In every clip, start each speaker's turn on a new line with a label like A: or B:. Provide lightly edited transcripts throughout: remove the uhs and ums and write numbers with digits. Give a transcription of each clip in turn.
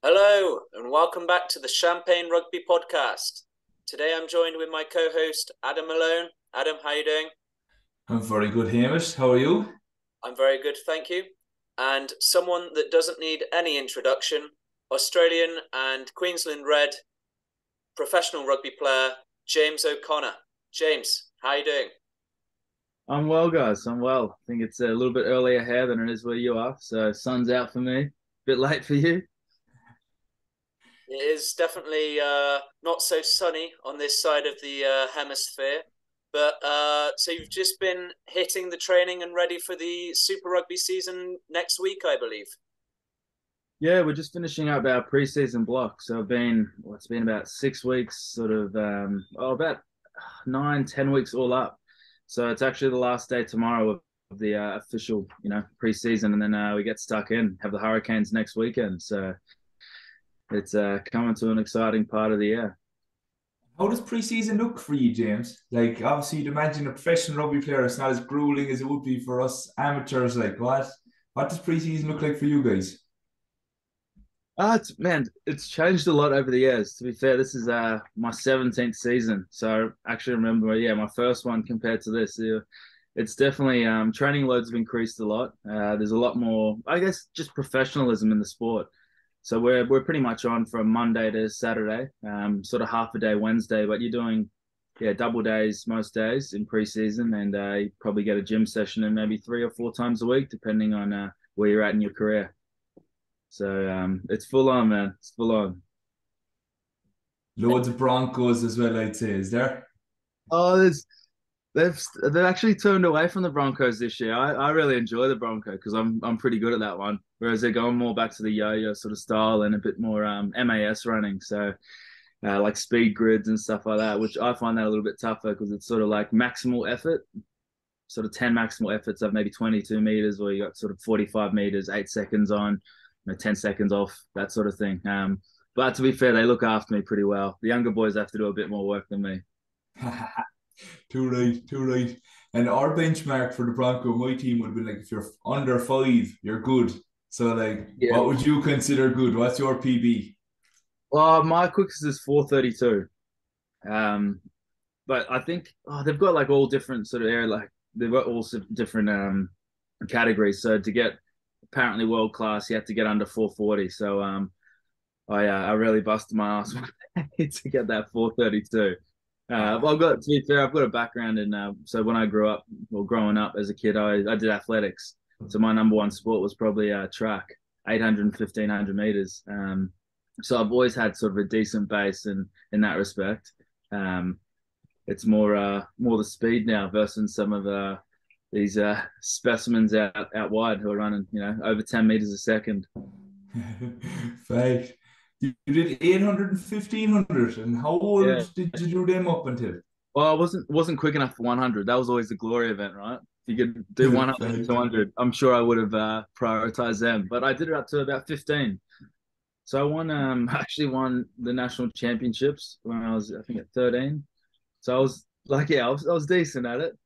A: Hello, and welcome back to the Champagne Rugby Podcast. Today I'm joined with my co-host, Adam Malone. Adam, how are you doing?
B: I'm very good, Hamish. How are you?
A: I'm very good, thank you. And someone that doesn't need any introduction, Australian and Queensland Red professional rugby player, James O'Connor. James, how are you doing?
C: I'm well, guys. I'm well. I think it's a little bit earlier here than it is where you are. So sun's out for me. Bit late for you.
A: It is definitely not so sunny on this side of the hemisphere. But so you've just been hitting the training and ready for the Super Rugby season next week, I believe.
C: Yeah, we're just finishing up our preseason block. So it's been about 6 weeks, sort of, about 9, 10 weeks all up. So it's actually the last day tomorrow of the official, preseason, and then we get stuck in, have the Hurricanes next weekend. So it's coming to an exciting part of the year.
B: How does preseason look for you, James? Like, obviously, you'd imagine a professional rugby player, it's not as grueling as it would be for us amateurs. Like, what does preseason look like for you guys?
C: It's changed a lot over the years. To be fair, this is my 17th season, so I actually remember, yeah, my first one compared to this. Yeah, it's definitely training loads have increased a lot. There's a lot more, I guess, just professionalism in the sport. So we're pretty much on from Monday to Saturday, sort of half a day Wednesday, but you're doing double days most days in preseason, and you probably get a gym session in maybe 3 or 4 times a week, depending on where you're at in your career. So it's full on, man. It's full on.
B: Loads of Broncos as well, I'd say. Is there?
C: Oh, they've actually turned away from the Broncos this year. I really enjoy the Bronco because I'm pretty good at that one. Whereas they're going more back to the yo-yo sort of style and a bit more MAS running. So like speed grids and stuff like that, which I find that a little bit tougher because it's sort of like maximal effort, sort of 10 maximal efforts of maybe 22 meters, or you got sort of 45 meters, 8 seconds on, 10 seconds off, that sort of thing. But to be fair, they look after me pretty well. The younger boys have to do a bit more work than me.
B: Too right, too right. And our benchmark for the Bronco, my team would have been like, if you're under five, you're good. So, like,
C: Yeah.
B: what would you consider good? What's your PB?
C: Well, my quickest is 4:32. Um, but I think they've got like all different sort of area, like they've got all different categories. So to get apparently world class, you have to get under 4:40. So I really busted my ass to get that 4:32. But I've got to be fair, I've got a background in so when I grew up, well, growing up as a kid, I did athletics. So my number one sport was probably track, 800 and 1500 meters. So I've always had sort of a decent base in that respect. Um, it's more the speed now versus some of these specimens out wide who are running over 10 meters a second.
B: Fact. You did 800 and 1500. And how old
C: Yeah.
B: did you do them up until?
C: Well, I wasn't quick enough for 100. That was always the glory event, right? If you could do 100 and
B: Fact.
C: 200, I'm sure I would have prioritized them. But I did it up to about 15. So I won I actually won the national championships when I was, I think, at 13. So I was like, yeah, I was decent at it.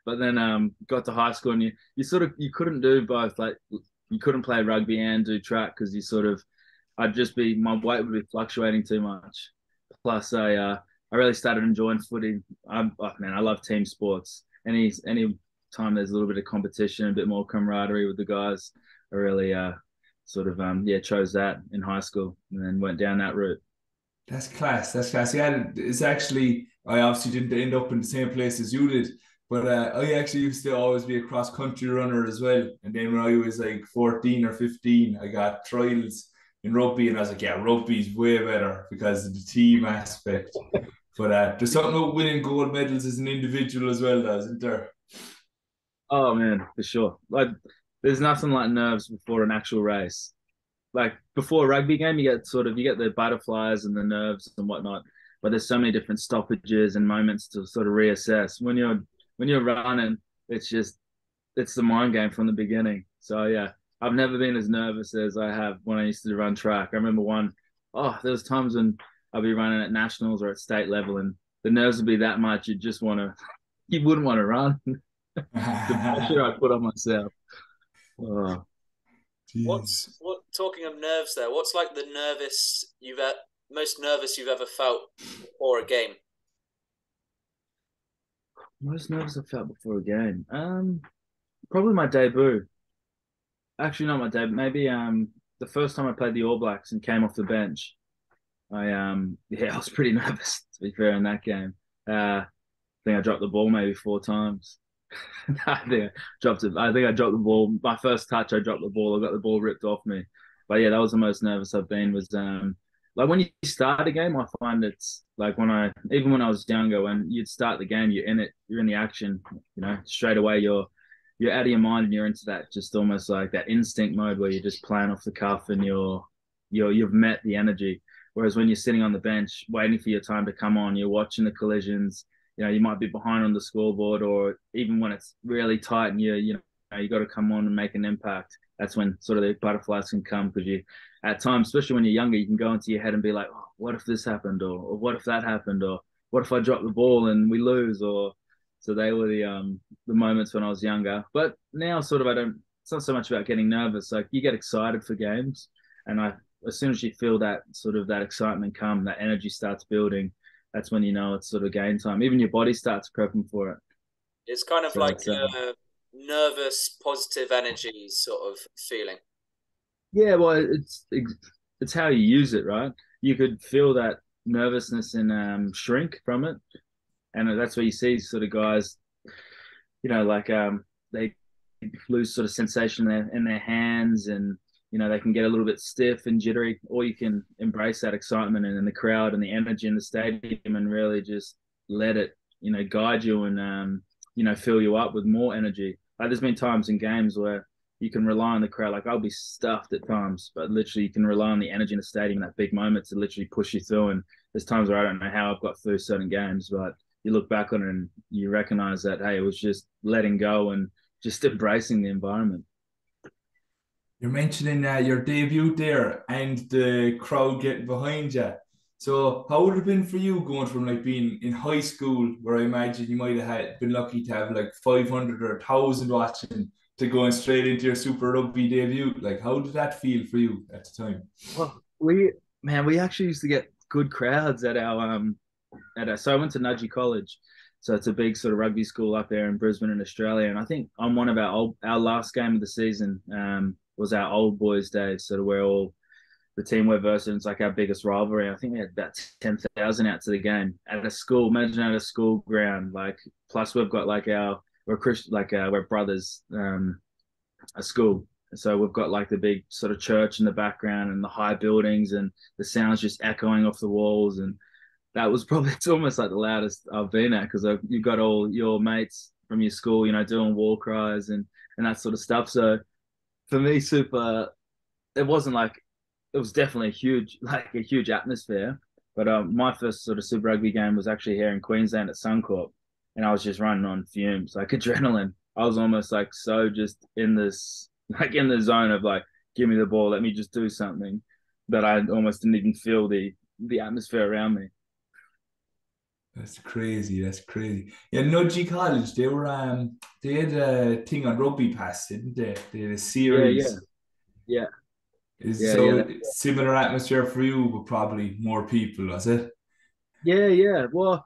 C: But then got to high school, and you couldn't do both. Like you couldn't play rugby and do track because you sort of my weight would be fluctuating too much. Plus I really started enjoying footy. Man, I love team sports. Any time there's a little bit of competition, a bit more camaraderie with the guys, I really sort of chose that in high school and then went down that route.
B: That's class. That's class. Yeah, it's actually, I obviously didn't end up in the same place as you did, but I actually used to always be a cross country runner as well. And then when I was like 14 or 15, I got trials in rugby, and I was like, yeah, rugby's way better because of the team aspect. But there's something about winning gold medals as an individual as well, though, isn't there?
C: Oh man, for sure. Like there's nothing like nerves before an actual race. Like before a rugby game, you get the butterflies and the nerves and whatnot. But there's so many different stoppages and moments to sort of reassess. When you're running, it's the mind game from the beginning. So yeah, I've never been as nervous as I have when I used to run track. I remember there was times when I'd be running at nationals or at state level, and the nerves would be that much you wouldn't want to run. The pressure I put on myself. Oh.
A: What's
B: Jeez.
A: what talking of nerves, there, what's like the most nervous you've ever felt before a game?
C: Most nervous I felt before a game. Probably my debut. Actually, not my debut. Maybe the first time I played the All Blacks and came off the bench. I was pretty nervous to be fair in that game. I think I dropped the ball maybe 4 times. I think I dropped it. I think I dropped the ball. My first touch, I dropped the ball. I got the ball ripped off me. But yeah, that was the most nervous I've been. Was like when you start a game, I find it's like even when I was younger, when you'd start the game, you're in it, you're in the action. Straight away you're out of your mind and you're into that just almost like that instinct mode where you're just playing off the cuff and you've met the energy. Whereas when you're sitting on the bench waiting for your time to come on, you're watching the collisions. You might be behind on the scoreboard, or even when it's really tight and you got to come on and make an impact. That's when sort of the butterflies can come, because at times, especially when you're younger, you can go into your head and be like, oh, what if this happened, or what if that happened, or what if I drop the ball and we lose, or so they were the moments when I was younger. But now, sort of, it's not so much about getting nervous. Like, you get excited for games, and as soon as you feel that sort of that excitement come, that energy starts building, that's when you know it's sort of game time. Even your body starts prepping for it.
A: It's kind of
C: So
A: like
C: it's
A: a nervous, positive energy sort of feeling.
C: yeah, well, it's how you use it, right? You could feel that nervousness and shrink from it, and that's where you see sort of guys, like they lose sort of sensation in their hands, and they can get a little bit stiff and jittery, or you can embrace that excitement and the crowd and the energy in the stadium and really just let it, guide you and, fill you up with more energy. Like, there's been times in games where you can rely on the crowd. Like, I'll be stuffed at times, but literally you can rely on the energy in the stadium in that big moment to literally push you through. And there's times where I don't know how I've got through certain games, but you look back on it and you recognize that, hey, it was just letting go and just embracing the environment.
B: You're mentioning your debut there and the crowd getting behind you. So how would it have been for you going from like being in high school, where I imagine you might have been lucky to have like 500 or 1,000 watching, to going straight into your Super Rugby debut? Like, how did that feel for you at the time?
C: Well, we actually used to get good crowds so I went to Nudgee College. So it's a big sort of rugby school up there in Brisbane in Australia. And I think on one of our last game of the season was our old boys' days. So we're all the team we're versus. It's like our biggest rivalry. I think we had about 10,000 out to the game at a school. Imagine at a school ground. Like, plus we've got like we're Christian, like we're brothers, a school. So we've got like the big sort of church in the background and the high buildings and the sounds just echoing off the walls. And that was probably, it's almost like the loudest I've been at, because you've got all your mates from your school, doing war cries and that sort of stuff. So for me, it wasn't like, it was definitely a huge atmosphere. But my first sort of Super Rugby game was actually here in Queensland at Suncorp, and I was just running on fumes, like adrenaline. I was almost like so just in this, like in the zone of like, give me the ball, let me just do something, that I almost didn't even feel the atmosphere around me.
B: That's crazy. That's crazy. Yeah, Nudgee College, they had a thing on Rugby Pass, didn't they? They had a
C: Yeah, yeah,
B: series.
C: yeah,
B: Is
C: yeah, yeah.
B: so similar atmosphere for you, but probably more people, was it?
C: Yeah, yeah. Well,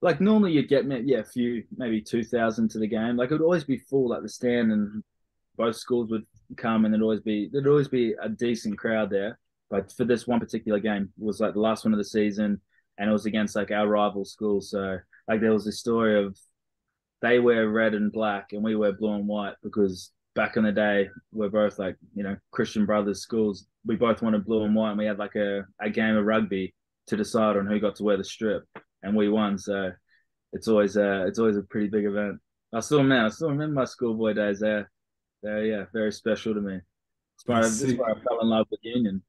C: like normally you'd get a few, maybe 2,000 to the game. Like, it would always be full at the stand, and both schools would come, and there'd always be a decent crowd there. But for this one particular game, it was like the last one of the season, and it was against like our rival school. So like there was this story of, they wear red and black and we wear blue and white, because back in the day we're both like, Christian brothers schools. We both wanted blue and white, and we had like a game of rugby to decide on who got to wear the strip, and we won. So it's always a pretty big event. I still remember my schoolboy days there. They're, yeah, very special to me.
B: That's
C: That's
B: sick.
C: why I fell in love with Union.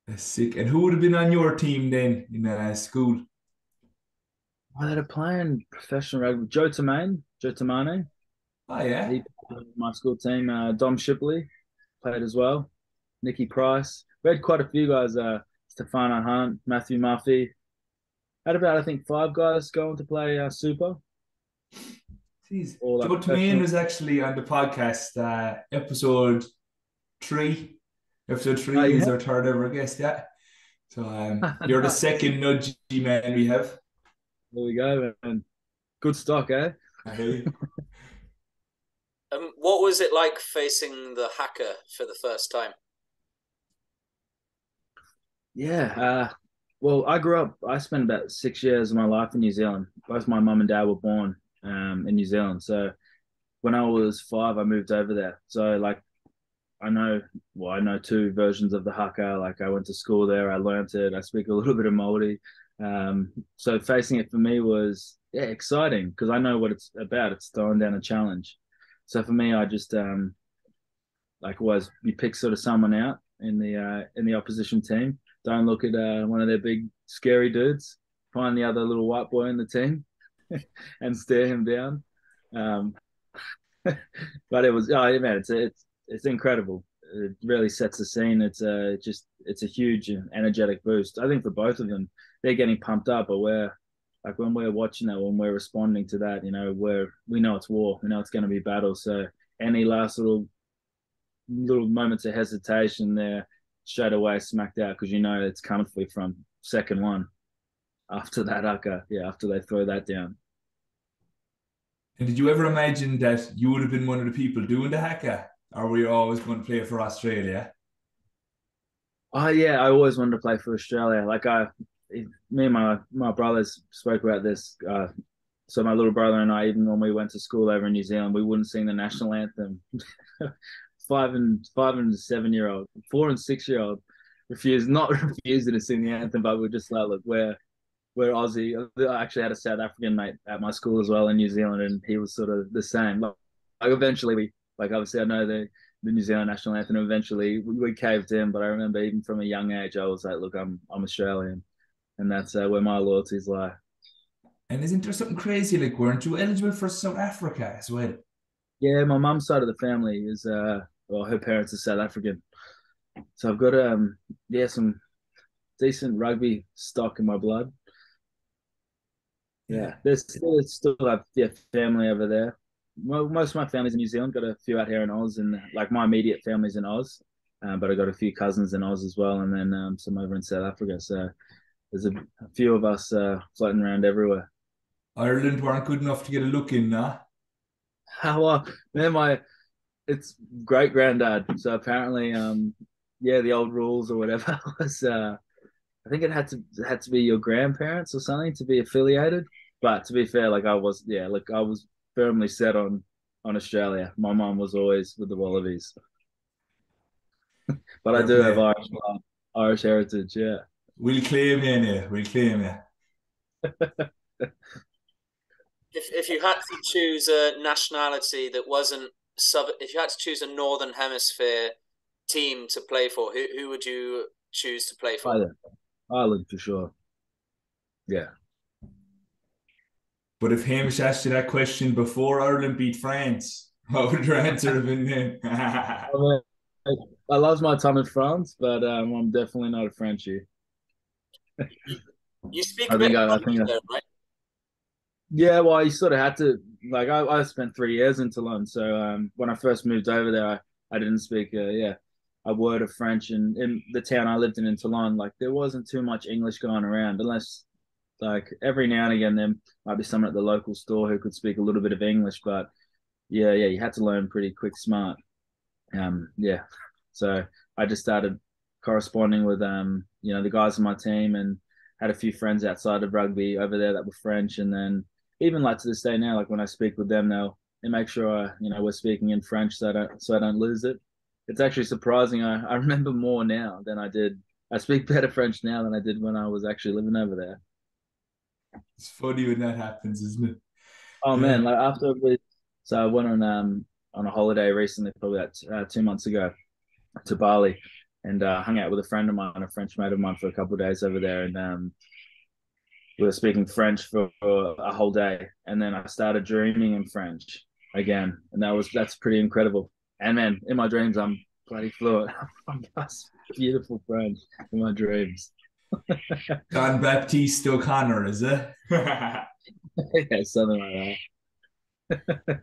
B: That's sick. And who would have been on your team then in school?
C: I had a playing professional rugby. Joe Tamane.
B: Oh yeah.
C: He played on my school team. Dom Shipley played as well. Nicky Price. We had quite a few guys. Stefano Hunt, Matthew Murphy. Had about, I think, 5 guys going to play Super,
B: Jeez.
C: all like
B: Joe Tamain
C: professional.
B: was actually on the podcast, episode 3. Episode
C: Oh,
B: three
C: you
B: is
C: have?
B: our third ever guest, yeah. So you're the
C: Nice.
B: second nudgy man we have.
C: There we go, man. Good stock, eh?
B: Hey.
A: What was it like facing the hacker for the first time?
C: Yeah. Well, I spent about 6 years of my life in New Zealand. Both my mum and dad were born in New Zealand. So when I was 5, I moved over there. So like I know, well, I know two versions of the haka. Like I went to school there, I learned it. I speak a little bit of Māori. So facing it for me was yeah exciting because I know what it's about. It's throwing down a challenge. So for me, I just like always you pick sort of someone out in the opposition team. Don't look at one of their big scary dudes. Find the other little white boy in the team and stare him down. Um, but it was oh man, it's incredible. It really sets the scene. It's a huge energetic boost. I think for both of them, they're getting pumped up, but we're like when we're watching that, when we're responding to that, we know it's war, we know it's going to be battle. So any last little moments of hesitation, there straight away smacked out because you know it's coming for you from second one after that ucker, yeah, after they throw that down.
B: And did you ever imagine that you would have been one of the people doing the haka? Or were you always going to play for Australia?
C: Oh yeah, I always wanted to play for Australia. Me and my brothers spoke about this. So my little brother and I, even when we went to school over in New Zealand, we wouldn't sing the national anthem. 5 and 7 year old, 4 and 6 year old refused not refusing to sing the anthem, but we're just like, look, we're Aussie. I actually had a South African mate at my school as well in New Zealand, and he was sort of the same. Like eventually, we like obviously I know the New Zealand national anthem. Eventually, we caved in, but I remember even from a young age, I was like, look, I'm Australian, and that's where my loyalties lie.
B: And isn't there something crazy like weren't you eligible for South Africa as well?
C: Yeah, my mum's side of the family is well, her parents are South African, so I've got yeah some decent rugby stock in my blood.
B: Yeah.
C: Yeah, there's still have yeah family over there. Well, most of my family's in New Zealand. Got a few out here in Oz, and like my immediate family's in Oz, but I got a few cousins in Oz as well, and then some over in South Africa. So there's a few of us floating around everywhere.
B: Ireland weren't good enough to get a look in, nah?
C: How man, my it's great granddad. So apparently, yeah, the old rules or whatever was I think it had to be your grandparents or something to be affiliated. But to be fair, like I was, yeah, like I was firmly set on Australia. My mum was always with the Wallabies, but I
B: Fair
C: do have
B: play.
C: Irish blood, Irish heritage. Yeah.
B: We'll claim you, now. We'll claim you.
A: If you had to choose a nationality that wasn't if you had to choose a Northern Hemisphere team to play for, who would you choose to play for?
C: Ireland, Ireland for sure. Yeah.
B: But if Hamish asked you that question before Ireland beat France, what would your answer have been then?
C: I mean, I love my time in France, but I'm definitely not a Frenchie.
A: You speak a bit of
C: I
A: French
C: think
A: though, right?
C: Yeah, well, you sort of had to. Like, I spent 3 years in Toulon, so when I first moved over there, I didn't speak, yeah, a word of French. And in the town I lived in Toulon, like, there wasn't too much English going around, unless, like, every now and again, there might be someone at the local store who could speak a little bit of English. But yeah, you had to learn pretty quick, smart. Yeah. So I just started corresponding with the guys on my team and had a few friends outside of rugby over there that were French, and then even like to this day now, like when I speak with them, they make sure we're speaking in French so I don't lose it. It's actually surprising. I remember more now than I did. I speak better French now than I did when I was actually living over there.
B: It's funny when that happens, isn't it?
C: Oh man,
B: Yeah.
C: like so I went on a holiday recently, probably about 2 months ago, to Bali, and hung out with a friend of mine, a French mate of mine, for a couple of days over there, and we were speaking French for a whole day, and then I started dreaming in French again, and that's pretty incredible. And man, in my dreams, I'm bloody fluent. I'm just beautiful French in my dreams.
B: John Baptiste O'Connor, is it?
C: Yeah, something like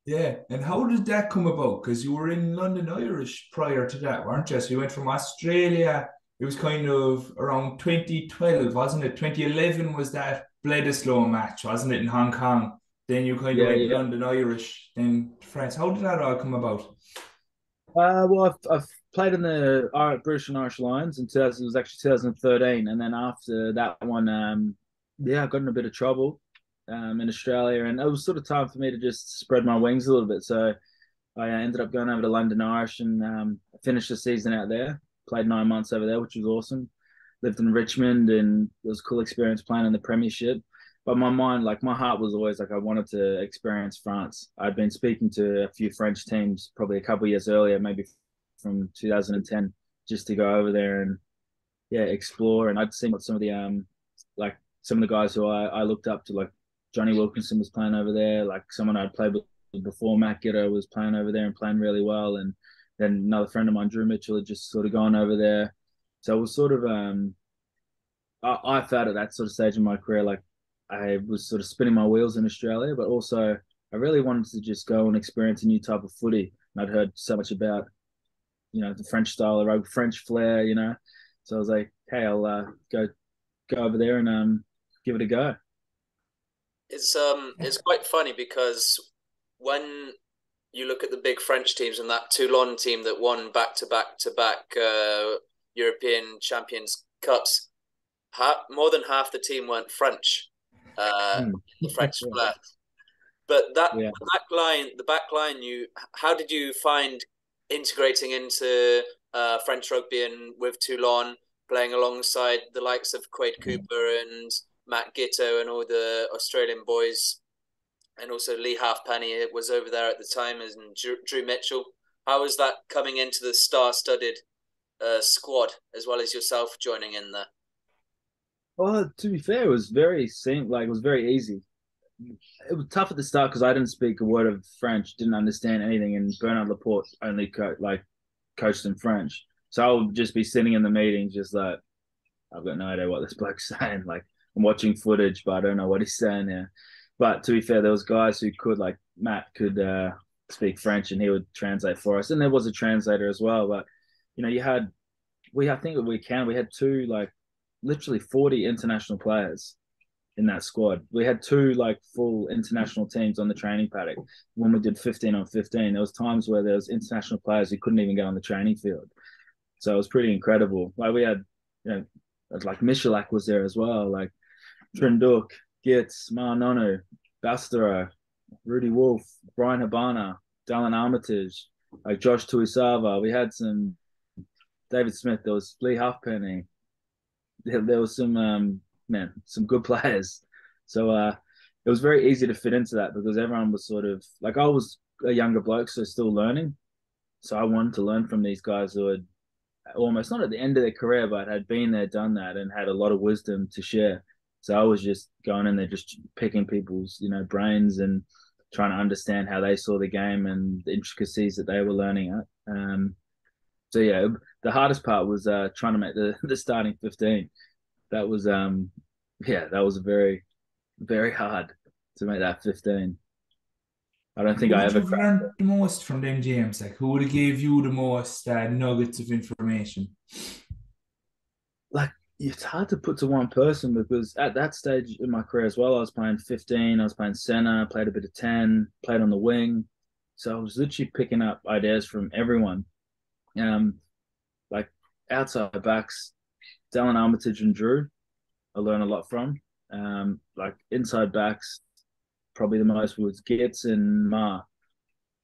B: Yeah, and how did that come about? Because you were in London Irish prior to that, weren't you? So you went from Australia. It was kind of around 2012, wasn't it? 2011 was that Bledisloe match, wasn't it, in Hong Kong? Then you kind of
C: Yeah,
B: went
C: yeah.
B: London Irish, then France. How did that all come about?
C: Well, I've played in the British and Irish Lions in 2000, it was actually 2013, and then after that one, yeah, I got in a bit of trouble in Australia, and it was sort of time for me to just spread my wings a little bit. So I ended up going over to London Irish and finished the season out there. Played 9 months over there, which was awesome. Lived in Richmond, and it was a cool experience playing in the Premiership. But my mind, like my heart, was always like I wanted to experience France. I'd been speaking to a few French teams probably a couple of years earlier, maybe from 2010, just to go over there and yeah explore. And I'd seen what some of the like some of the guys who I looked up to, like Johnny Wilkinson was playing over there, like someone I'd played with before, Matt Gidder was playing over there and playing really well, and then another friend of mine, Drew Mitchell, had just sort of gone over there. So it was sort of I felt at that sort of stage in my career like I was sort of spinning my wheels in Australia, but also I really wanted to just go and experience a new type of footy. And I'd heard so much about the French style, the rugby, French flair. So I was like, hey, I'll go over there and give it a go.
A: It's quite funny because when you look at the big French teams and that Toulon team that won back European Champions Cups, more than half the team weren't French.
C: Hmm.
A: The French
C: Yeah.
A: flair. But that
C: Yeah.
A: the back line, how did you find integrating into French rugby and with Toulon, playing alongside the likes of Quade Cooper and Matt Gitto and all the Australian boys, and also Lee Halfpenny was over there at the time, and Drew Mitchell. How was that coming into the star-studded squad as well as yourself joining in there?
C: Well, to be fair, it was very like it was very easy. It was tough at the start because I didn't speak a word of French, didn't understand anything, and Bernard Laporte only coached in French. So I would just be sitting in the meetings, just like I've got no idea what this bloke's saying. Like I'm watching footage, but I don't know what he's saying here. But to be fair, there was guys who could, like Matt, could speak French, and he would translate for us. And there was a translator as well. But you had I think that we had two like literally 40 international players in that squad. We had two like full international teams on the training paddock. When we did 15 on 15, there was times where there was international players who couldn't even get on the training field. So it was pretty incredible. Like we had, you know, like Michalak was there as well, like Trinduk, Gitz, Nonu, Bastero, Rudy Wolf, Brian Habana, Dallin Armitage, like Josh Tuisava. We had some David Smith, there was Lee Halfpenny. There was some good players. So it was very easy to fit into that because everyone was sort of like I was a younger bloke, so still learning. So I wanted to learn from these guys who had almost not at the end of their career, but had been there, done that, and had a lot of wisdom to share. So I was just going in there, just picking people's brains and trying to understand how they saw the game and the intricacies that they were learning at. So yeah, the hardest part was trying to make the starting 15. That was yeah, that was very very hard to make that 15. I don't think
B: Who
C: I
B: would you
C: ever
B: have
C: cracked
B: learned the most from them, James? Like, who would have gave you the most nuggets of information?
C: like it's hard to put to one person because at that stage in my career as well, I was playing 15, I was playing center, played a bit of 10, played on the wing. So I was literally picking up ideas from everyone. Um, like outside backs, Dallin Armitage and Drew, I learned a lot from. Like inside backs, probably the most was Gitz and Ma.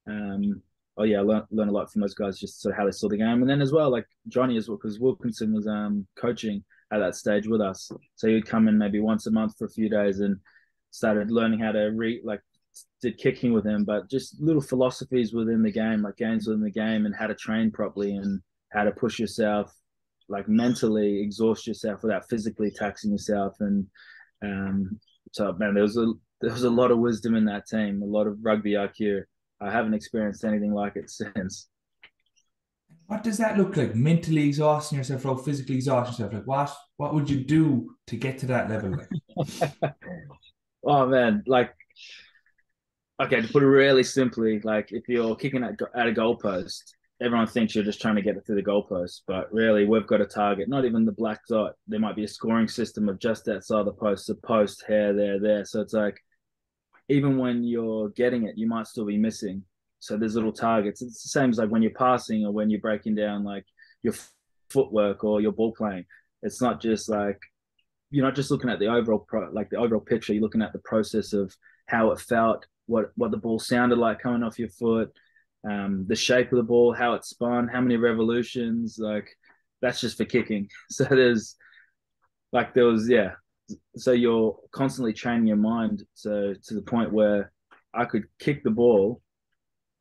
C: Um, oh yeah, I learned a lot from those guys, just sort of how they saw the game, and then as well like Johnny as well, because Wilkinson was coaching at that stage with us, so he'd come in maybe once a month for a few days and started learning how to did kicking with him, but just little philosophies within the game, like games within the game, and how to train properly and how to push yourself, like mentally exhaust yourself without physically taxing yourself, and so man, there was a lot of wisdom in that team, a lot of rugby IQ. I haven't experienced anything like it since.
B: What does that look like? Mentally exhausting yourself or physically exhausting yourself? Like, what would you do to get to that level? Like,
C: Oh man, like Okay, to put it really simply, like if you're kicking at a goalpost, everyone thinks you're just trying to get it through the goalpost, but really we've got a target, not even the black dot. There might be a scoring system of just outside the post, the post, hair there. So it's like even when you're getting it, you might still be missing. So there's little targets. It's the same as like when you're passing or when you're breaking down like your footwork or your ball playing. It's not just like you're not just looking at the like the overall picture. You're looking at the process of how it felt, what the ball sounded like coming off your foot, the shape of the ball, how it spun, how many revolutions. Like that's just for kicking. So there was yeah. So you're constantly training your mind so to the point where I could kick the ball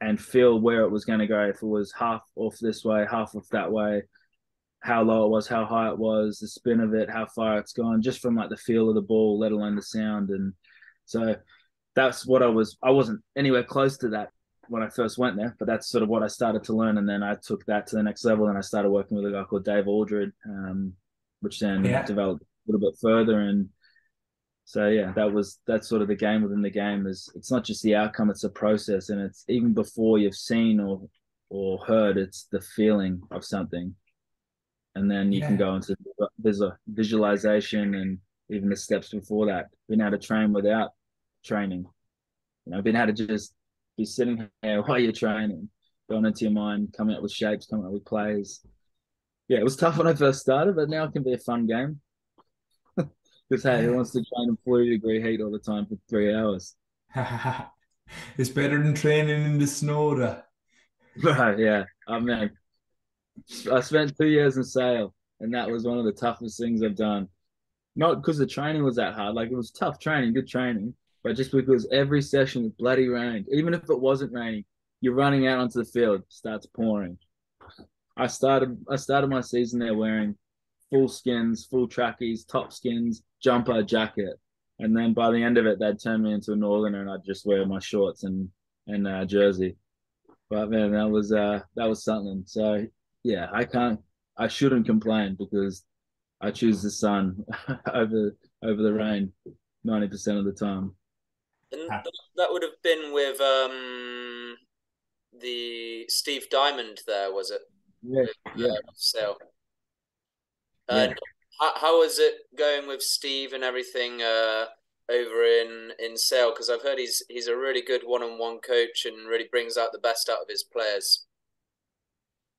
C: and feel where it was going to go. If it was half off this way, half off that way, how low it was, how high it was, the spin of it, how far it's gone, just from like the feel of the ball, let alone the sound. And so that's what I wasn't anywhere close to that when I first went there, but that's sort of what I started to learn. And then I took that to the next level and I started working with a guy called Dave Aldred, which then
B: Yeah,
C: developed a little bit further. And so yeah, that's sort of the game within the game. Is it's not just the outcome, it's a process. And it's even before you've seen or heard, it's the feeling of something, and then you can
B: yeah,
C: go into visualization and even the steps before that, being able to train without training, being able to just be sitting here while you're training, going into your mind, coming up with shapes, coming up with plays. Yeah, it was tough when I first started, but now it can be a fun game because hey, who
B: yeah.
C: wants to train in 40-degree heat all the time for 3 hours?
B: It's better than training in the snow, though.
C: Right, yeah. I mean, I spent 2 years in sail, and that was one of the toughest things I've done. Not because the training was that hard. Like it was tough training, good training, but just because every session was bloody rained. Even if it wasn't raining, you're running out onto the field, starts pouring. I started my season there wearing full skins, full trackies, top skins, jumper, jacket, and then by the end of it, they'd turn me into a northerner, and I'd just wear my shorts and jersey. But man, that was something. So yeah, I shouldn't complain because I choose the sun over the rain 90% of the time.
A: And that would have been with the Steve Diamond there, was it?
C: Yeah,
A: With
C: yeah,
A: Sale.
C: yeah.
A: And how is it going with Steve and everything over in Sale? Because I've heard he's a really good one-on-one coach and really brings out the best out of his players.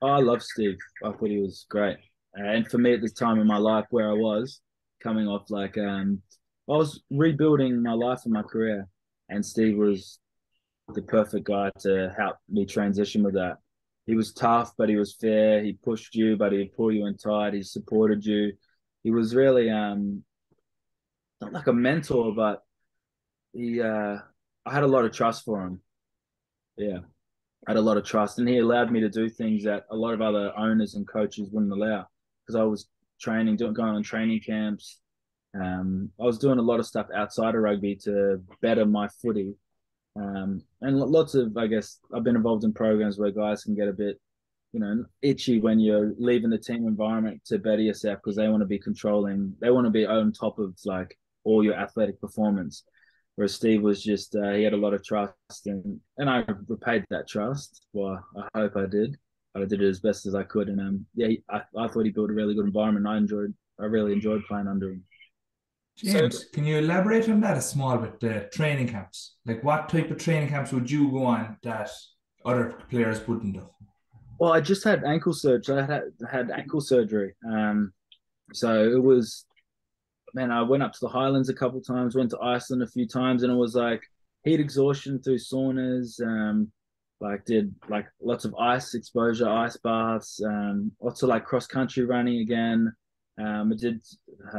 C: Oh, I love Steve. I thought he was great. And for me at this time in my life where I was coming off I was rebuilding my life and my career, and Steve was the perfect guy to help me transition with that. He was tough, but he was fair. He pushed you, but he'd pull you in tight. He supported you. He was really not like a mentor, but he I had a lot of trust for him. Yeah, I had a lot of trust, and he allowed me to do things that a lot of other owners and coaches wouldn't allow because I was going on training camps. I was doing a lot of stuff outside of rugby to better my footy. And lots of, I guess, I've been involved in programs where guys can get a bit, itchy when you're leaving the team environment to better yourself because they want to be controlling, they want to be on top of like all your athletic performance. Whereas Steve was just, he had a lot of trust, and I repaid that trust. Well, I hope I did. I did it as best as I could, and yeah, I thought he built a really good environment. I really enjoyed playing under him.
A: So
B: James, can you elaborate on that a small bit, the training camps? Like what type of training camps would you go on that other players wouldn't have?
C: Well, I just had ankle surgery. I had ankle surgery. So it was, man, I went up to the Highlands a couple of times, went to Iceland a few times, and it was like heat exhaustion through saunas. Like did like lots of ice exposure, ice baths, lots of like cross country running again. I did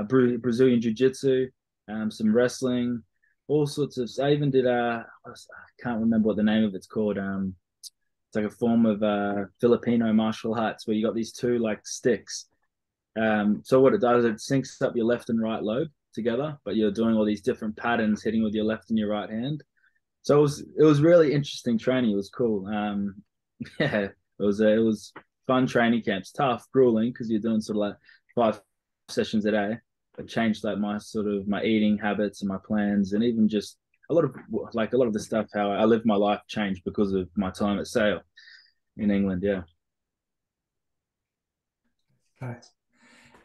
C: Brazilian jiu jitsu, some wrestling, all sorts of. I even did I can't remember what the name of it's called. It's like a form of Filipino martial arts where you got these two like sticks. So what it does, it syncs up your left and right lobe together, but you're doing all these different patterns, hitting with your left and your right hand. So it was really interesting training. It was cool. Yeah, it was fun training camps. Tough, grueling because you're doing sort of like 5 sessions a day. It changed like my eating habits and my plans, and even just a lot of the stuff how I live my life changed because of my time at Sale in England. Yeah.
B: Right.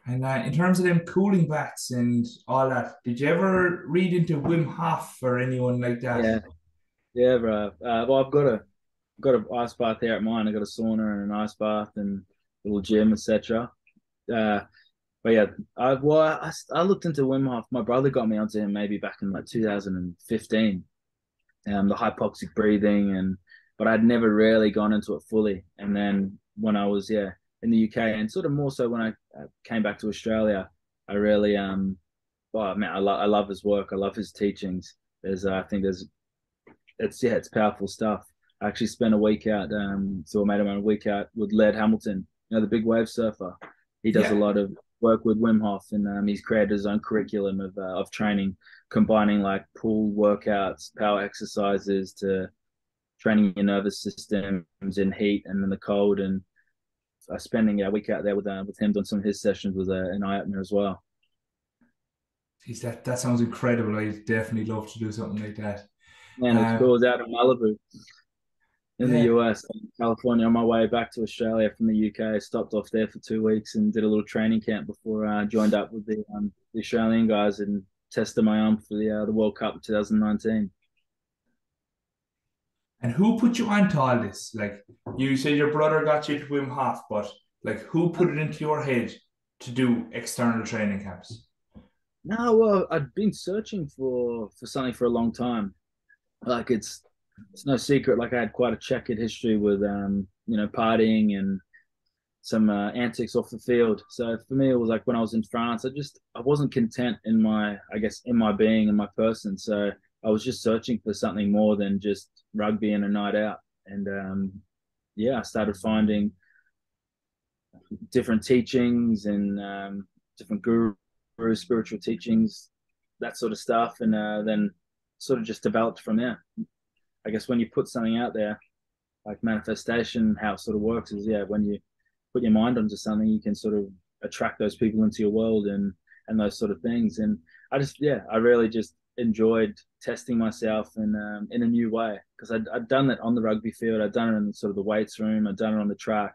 B: And in terms of them cooling baths and all that, did you ever read into Wim Hof or anyone like that?
C: Yeah. Yeah, bro. Well, got an ice bath here at mine. I got a sauna and an ice bath and a little gym, etc. Uh, but yeah, I looked into Wim Hof. My brother got me onto him maybe back in like 2015. The hypoxic breathing but I'd never really gone into it fully. And then when I was in the UK and sort of more so when I came back to Australia, I really well, man, I love his work. I love his teachings. I think it's powerful stuff. I actually spent a week out, so I made a week out with Laird Hamilton, the big wave surfer. He does a
B: Yeah.
C: lot of work with Wim Hof, and he's created his own curriculum of training, combining like pool workouts, power exercises to training your nervous systems in heat and in the cold. And spending a week out there with him doing some of his sessions was an eye opener as well.
B: Geez, that sounds incredible. I'd definitely love to do something like that.
C: Man, it was cool.
B: Um,
C: I was out in Malibu in the
B: yeah.
C: US, California, on my way back to Australia from the UK. Stopped off there for 2 weeks and did a little training camp before I joined up with the Australian guys and tested my arm for the World Cup in 2019.
B: And who put you onto all this? Like you said, your brother got you to Wim Hof, but like who put it into your head to do external training camps?
C: No, well, I'd been searching for something for a long time. Like it's no secret. Like I had quite a checkered history with partying and some antics off the field. So for me, it was like when I was in France, I wasn't content in my being and my person. So I was just searching for something more than just rugby and a night out. And I started finding different teachings and different gurus, spiritual teachings, that sort of stuff, and then sort of just developed from there. I guess when you put something out there, like manifestation, how it sort of works is when you put your mind onto something, you can sort of attract those people into your world and those sort of things. And I really just enjoyed testing myself in a new way because I'd done it on the rugby field, I'd done it in sort of the weights room, I'd done it on the track,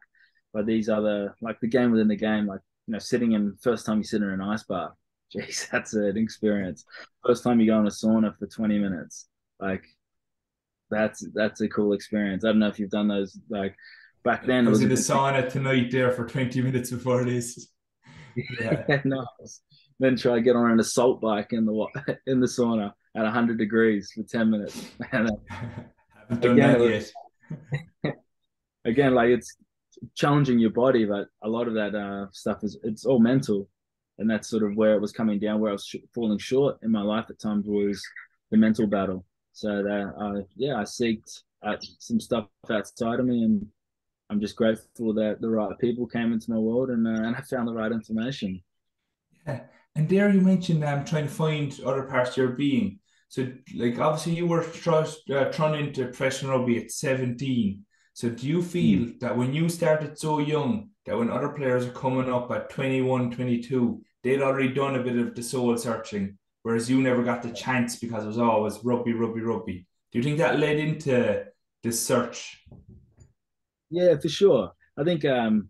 C: but these other like the game within the game, like sitting in first time you sit in an ice bath, jeez, that's an experience. First time you go in a sauna for 20 minutes, like that's a cool experience. I don't know if you've done those. Like back then,
B: I
C: it
B: was
C: was a
B: in the
C: bit
B: sauna tonight there for 20 minutes before this. Yeah.
C: nice. Then try to get on an assault bike in the in the sauna at 100 degrees for 10 minutes. And
B: Haven't done
C: again, it
B: that
C: was
B: yet.
C: like it's challenging your body, but a lot of that stuff it's all mental, and that's sort of where it was coming down. Where I was falling short in my life at times was the mental battle. So that I seeked some stuff outside of me, and I'm just grateful that the right people came into my world and I found the right information.
B: Yeah. And there you mentioned trying to find other parts of your being. So, like, obviously, you were thrown into professional rugby at 17. So, do you
C: Mm.
B: feel that when you started so young, that when other players are coming up at 21, 22, they'd already done a bit of the soul searching, whereas you never got the chance because it was always rugby, rugby, rugby? Do you think that led into this search?
C: Yeah, for sure. I think probably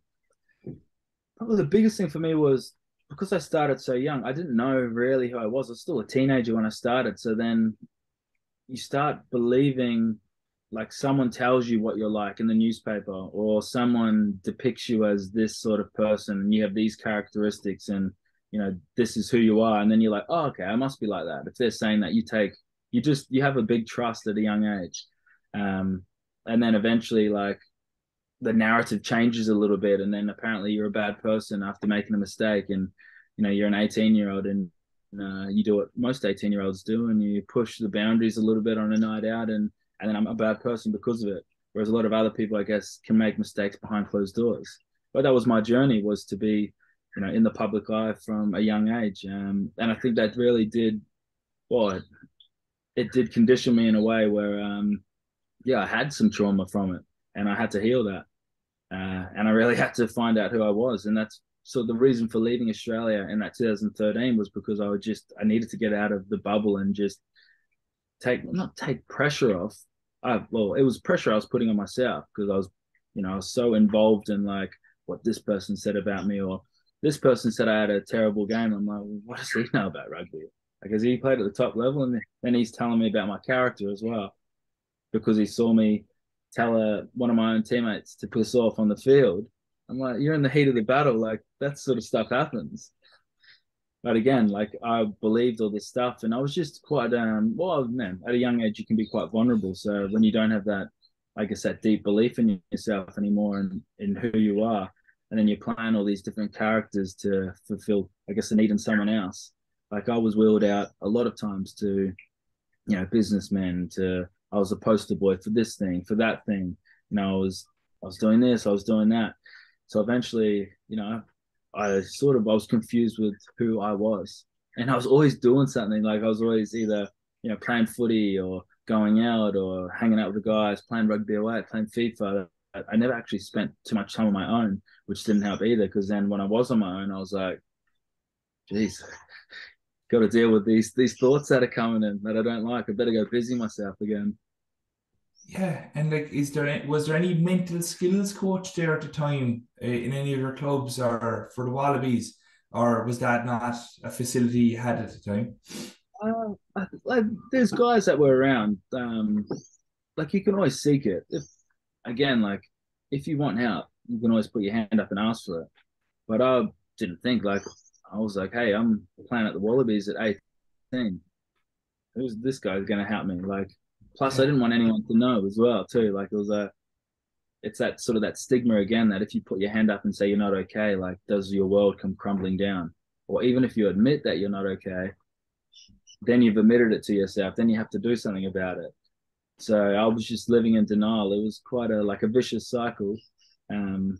C: the biggest thing for me was because I started so young. I didn't know really who I was. I was still a teenager when I started. So then you start believing like someone tells you what you're like in the newspaper or someone depicts you as this sort of person and you have these characteristics and this is who you are, and then you're like, oh, okay, I must be like that. If they're saying that, you have a big trust at a young age. And then eventually like the narrative changes a little bit, and then apparently you're a bad person after making a mistake, and you're an 18-year-old and you do what most 18-year-olds do, and you push the boundaries a little bit on a night out, and then I'm a bad person because of it. Whereas a lot of other people, I guess, can make mistakes behind closed doors. But that was my journey, was to be, in the public eye from a young age, and I think that really did well. It did condition me in a way where, I had some trauma from it, and I had to heal that. And I really had to find out who I was, and that's so the reason for leaving Australia in that 2013 was because I needed to get out of the bubble and just not take pressure off. Well, it was pressure I was putting on myself because I was so involved in like what this person said about me, or this person said I had a terrible game. I'm like, well, what does he know about rugby? Because he played at the top level, and then he's telling me about my character as well because he saw me tell one of my own teammates to piss off on the field. I'm like, you're in the heat of the battle, like that sort of stuff happens. But again, like I believed all this stuff, and I was just quite well, man. At a young age, you can be quite vulnerable. So when you don't have that, I guess, that deep belief in yourself anymore and in who you are, and then you're playing all these different characters to fulfill, I guess, the need in someone else. Like I was wheeled out a lot of times to, businessmen. To I was a poster boy for this thing, for that thing. I was doing this, I was doing that. So eventually, I was confused with who I was, and I was always doing something. Like I was always either playing footy or going out or hanging out with the guys, playing rugby away, playing FIFA. I never actually spent too much time on my own, which didn't help either. Because then when I was on my own, I was like, "Geez, got to deal with these thoughts that are coming in that I don't like. I better go busy myself again."
B: Yeah, and like, was there any mental skills coach there at the time in any of your clubs or for the Wallabies, or was that not a facility you had at the time?
C: Like, there's guys that were around. Like you can always seek it. If again, like if you want help, you can always put your hand up and ask for it. But I didn't think like I was like, hey, I'm playing at the Wallabies at 18. Who's this guy going to help me? Like, plus I
B: Yeah,
C: didn't want anyone to know as well too. Like it's that sort of that stigma again that if you put your hand up and say you're not okay, like does your world come crumbling down? Or even if you admit that you're not okay, then you've admitted it to yourself. Then you have to do something about it. So I was just living in denial. It was quite a vicious cycle. Um,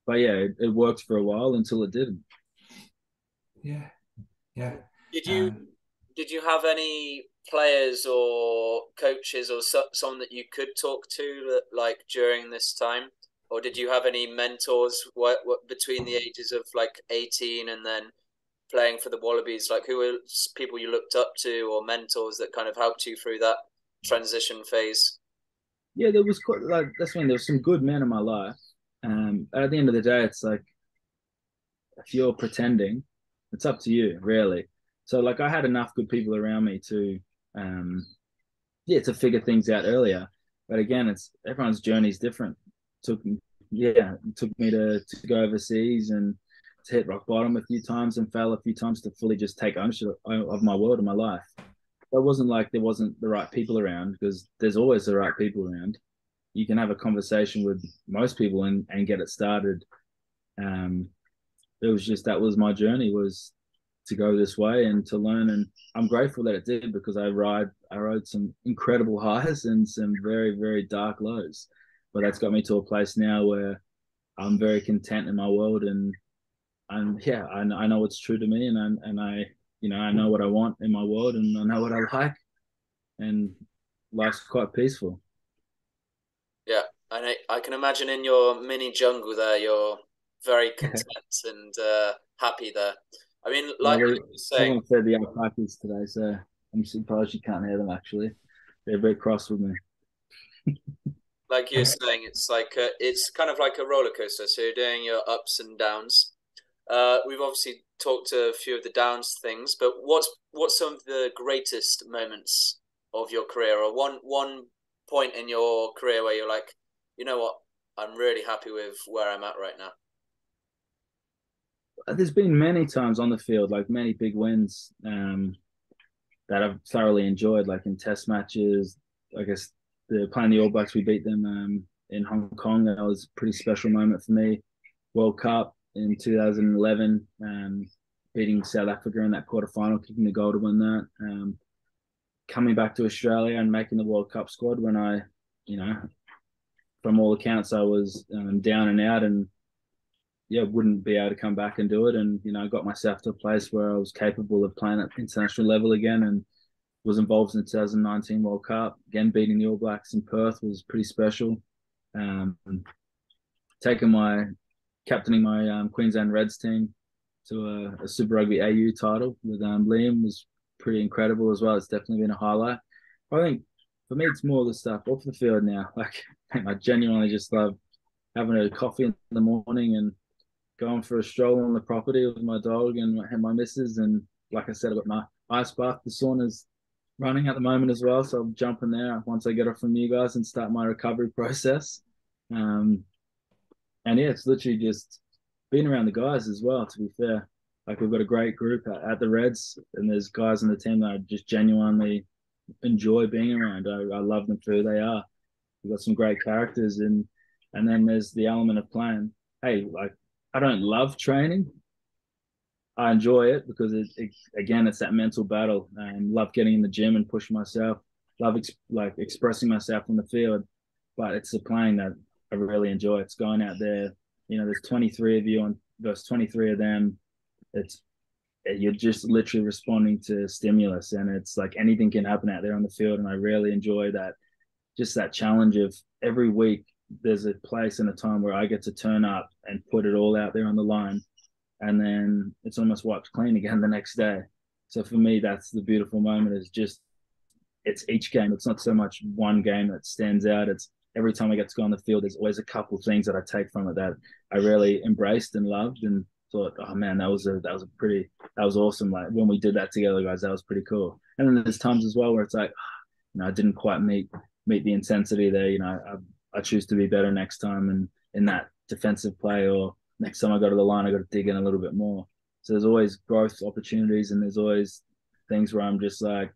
C: but yeah, it worked for a while until it didn't.
B: yeah, yeah.
A: Did you
B: Um,
A: did you have any players or coaches or someone that you could talk to like during this time, or did you have any mentors between the ages of like 18 and then playing for the Wallabies? Like who were people you looked up to or mentors that kind of helped you through that transition phase?
C: Yeah, there was quite like that's when there was some good men in my life. At the end of the day, it's like if you're pretending, it's up to you, really. So like I had enough good people around me um, to figure things out earlier. But again, it's everyone's journey is different. Took it took me to go overseas and to hit rock bottom a few times and fail a few times to fully just take ownership of my world and my life. It wasn't like there wasn't the right people around because there's always the right people around. You can have a conversation with most people and get it started. Um, it was just that was my journey was to go this way and to learn, and I'm grateful that it did because I rode some incredible highs and some very very dark lows, but that's got me to a place now where I'm very content in my world, and yeah, I know what's true to me, and I I know what I want in my world, and I know what I like, and life's quite peaceful.
A: Yeah, and I can imagine in your mini jungle there, you're very content and happy there. I mean,
C: Yeah,
A: like you were saying,
C: everyone said the alpacas today, so I'm surprised you can't hear them. Actually, they're a bit cross with me.
A: like you're saying, it's like it's kind of like a roller coaster. So you're doing your ups and downs. We've obviously talked to a few of the downs things, but what's some of the greatest moments of your career, or one point in your career where you're like, you know what, I'm really happy with where I'm at right now.
C: There's been many times on the field, like many big wins that I've thoroughly enjoyed, like in Test matches. I guess playing the All Blacks, we beat them in Hong Kong. That was a pretty special moment for me. World Cup in 2011, beating South Africa in that quarterfinal, kicking the goal to win that. Coming back to Australia and making the World Cup squad when you know, from all accounts, I was down and out and yeah, wouldn't be able to come back and do it. And, I got myself to a place where I was capable of playing at international level again and was involved in the 2019 World Cup. Again, beating the All Blacks in Perth was pretty special. Um, taking captaining my Queensland Reds team to a Super Rugby AU title with Liam was pretty incredible as well. It's definitely been a highlight. I think for me, it's more the stuff off the field now. Like, I genuinely just love having a coffee in the morning and going for a stroll on the property with my dog and my missus. And like I said, I've got my ice bath. The sauna's running at the moment as well. So I'll jump in there once I get off from you guys and start my recovery process. Um, and yeah, it's literally just being around the guys as well, to be fair. Like we've got a great group at the Reds, and there's guys on the team that I just genuinely enjoy being around. I love them for who they are. We've got some great characters, and then there's the element of playing. Hey, like I don't love training. I enjoy it because again, it's that mental battle. And love getting in the gym and pushing myself. Love like expressing myself on the field, but it's the playing that I really enjoy. It's going out there. You know, there's 23 of you and there's 23 of them. It's you're just literally responding to stimulus, and it's like anything can happen out there on the field. And I really enjoy that, just that challenge of every week. There's a place and a time where I get to turn up and put it all out there on the line, and then it's almost wiped clean again the next day. So for me, that's the beautiful moment. Is just it's each game. It's not so much one game that stands out. It's every time I get to go on the field, there's always a couple of things that I take from it that I really embraced and loved and thought, oh man, that was awesome. Like when we did that together, guys, that was pretty cool. And then there's times as well where it's like, I didn't quite meet the intensity there. I choose to be better next time and in that defensive play, or next time I go to the line, I got to dig in a little bit more. So there's always growth opportunities, and there's always things where I'm just like,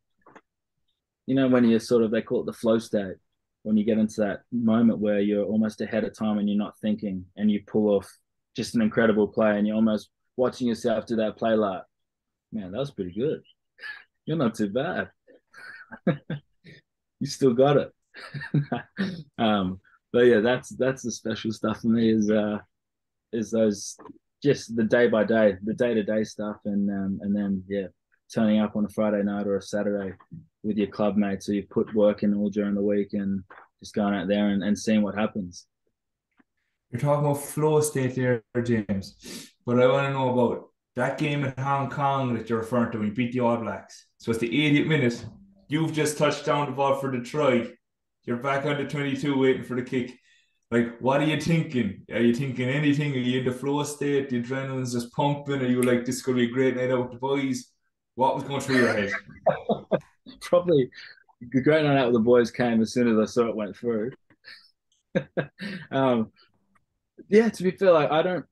C: when you're sort of, they call it the flow state, when you get into that moment where you're almost ahead of time and you're not thinking and you pull off just an incredible play and you're almost watching yourself do that play like, man, that was pretty good. You're not too bad. You still got it. But yeah, that's the special stuff for me is those just the day by day, the day to day stuff, and then yeah, turning up on a Friday night or a Saturday with your club mates, so you put work in all during the week and just going out there and seeing what happens.
B: You're talking about flow state there, James. But I want to know about that game in Hong Kong that you're referring to when you beat the All Blacks. So it's the 80th minute. You've just touched down the ball for the try. You're back on the 22 waiting for the kick. Like, what are you thinking? Are you thinking anything? Are you in the flow state? The adrenaline's just pumping? Are you like, this is going to be a great night out with the boys? What was going through your head?
C: Probably the great night out with the boys came as soon as I saw it went through. um, yeah, to be fair, like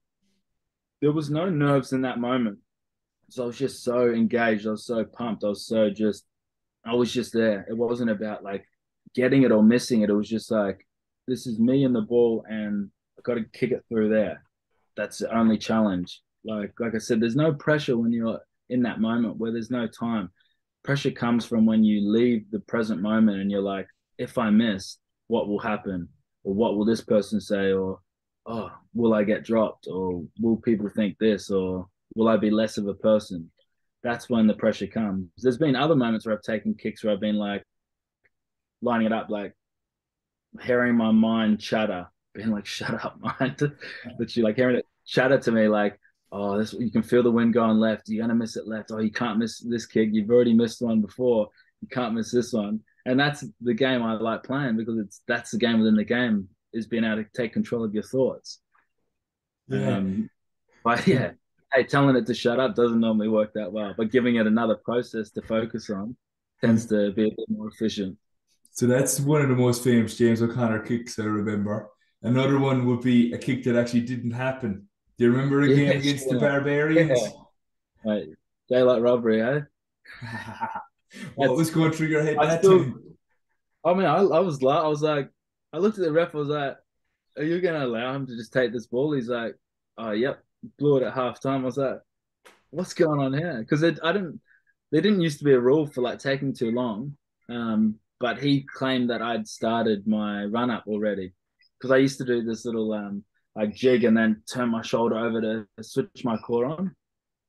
C: there was no nerves in that moment. So I was just so engaged. I was so pumped. I was just there. It wasn't about like getting it or missing it. It was just like, this is me and the ball, and I got to kick it through there. That's the only challenge. Like I said, there's no pressure when you're in that moment where there's no time. Pressure comes from when you leave the present moment and you're like, if I miss, what will happen? Or what will this person say? Or, oh, will I get dropped? Or will people think this? Or will I be less of a person? That's when the pressure comes. There's been other moments where I've taken kicks where I've been like lining it up, like hearing my mind chatter, being like, shut up, mind. Literally like hearing it chatter to me like, oh, this you can feel the wind going left. You're gonna miss it left. Oh, you can't miss this kick. You've already missed one before. You can't miss this one. And that's the game I like playing because that's the game within the game is being able to take control of your thoughts.
B: Yeah.
C: But yeah, hey, telling it to shut up doesn't normally work that well. But giving it another process to focus on tends to be a bit more efficient.
B: So that's one of the most famous James O'Connor kicks I remember. Another one would be a kick that actually didn't happen. Do you remember a game against the Barbarians?
C: Yeah. Right. Daylight robbery, eh?
B: What was going through your head that
C: still,
B: time?
C: I mean, I was like, I looked at the ref. I was like, "Are you going to allow him to just take this ball?" He's like, "Oh, yep." Blew it at halftime. I was like, "What's going on here?" Because there didn't used to be a rule for like taking too long. But he claimed that I'd started my run up already because I used to do this little like jig and then turn my shoulder over to switch my core on.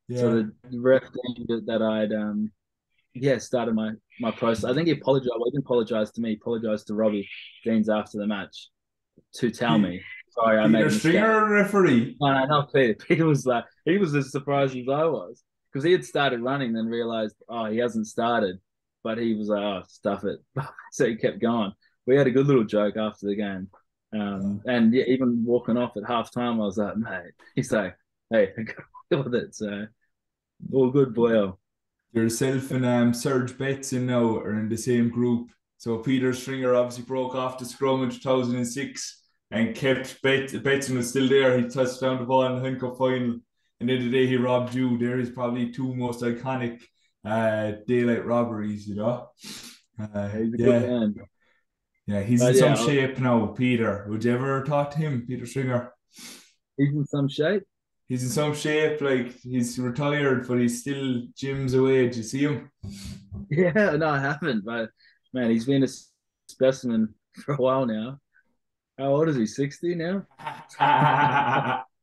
B: Yeah.
C: So the ref deemed that I'd started my process. I think he apologized. Well, he didn't apologize to me. He apologized to Robbie Deans after the match to tell me, sorry, I made a
B: Peter
C: mistake.
B: Stringer, referee.
C: No, not Peter. Peter was like, he was as surprised as I was because he had started running, then realized, oh, he hasn't started. but he was like, "Oh, stuff it." So he kept going. We had a good little joke after the game, and yeah, even walking off at halftime, I was like, "Mate," he's like, "Hey, I got with it." So all good, boyo.
B: Yourself and Serge Betson now are in the same group. So Peter Stringer obviously broke off the scrum in 2006 and kept Betson was still there. He touched down the ball in the Hen Cup final. And then the day he robbed you, there is probably two most iconic daylight robberies, you know.
C: He's a good
B: Yeah,
C: man.
B: yeah, he's in
C: But
B: some
C: yeah,
B: shape now, Peter. Would you ever talk to him, Peter Stringer?
C: he's in some shape.
B: He's in some shape, like he's retired, but he still gyms away. Did you see him?
C: Yeah, no, I haven't. But man, he's been a specimen for a while now. How old is he? 60 now?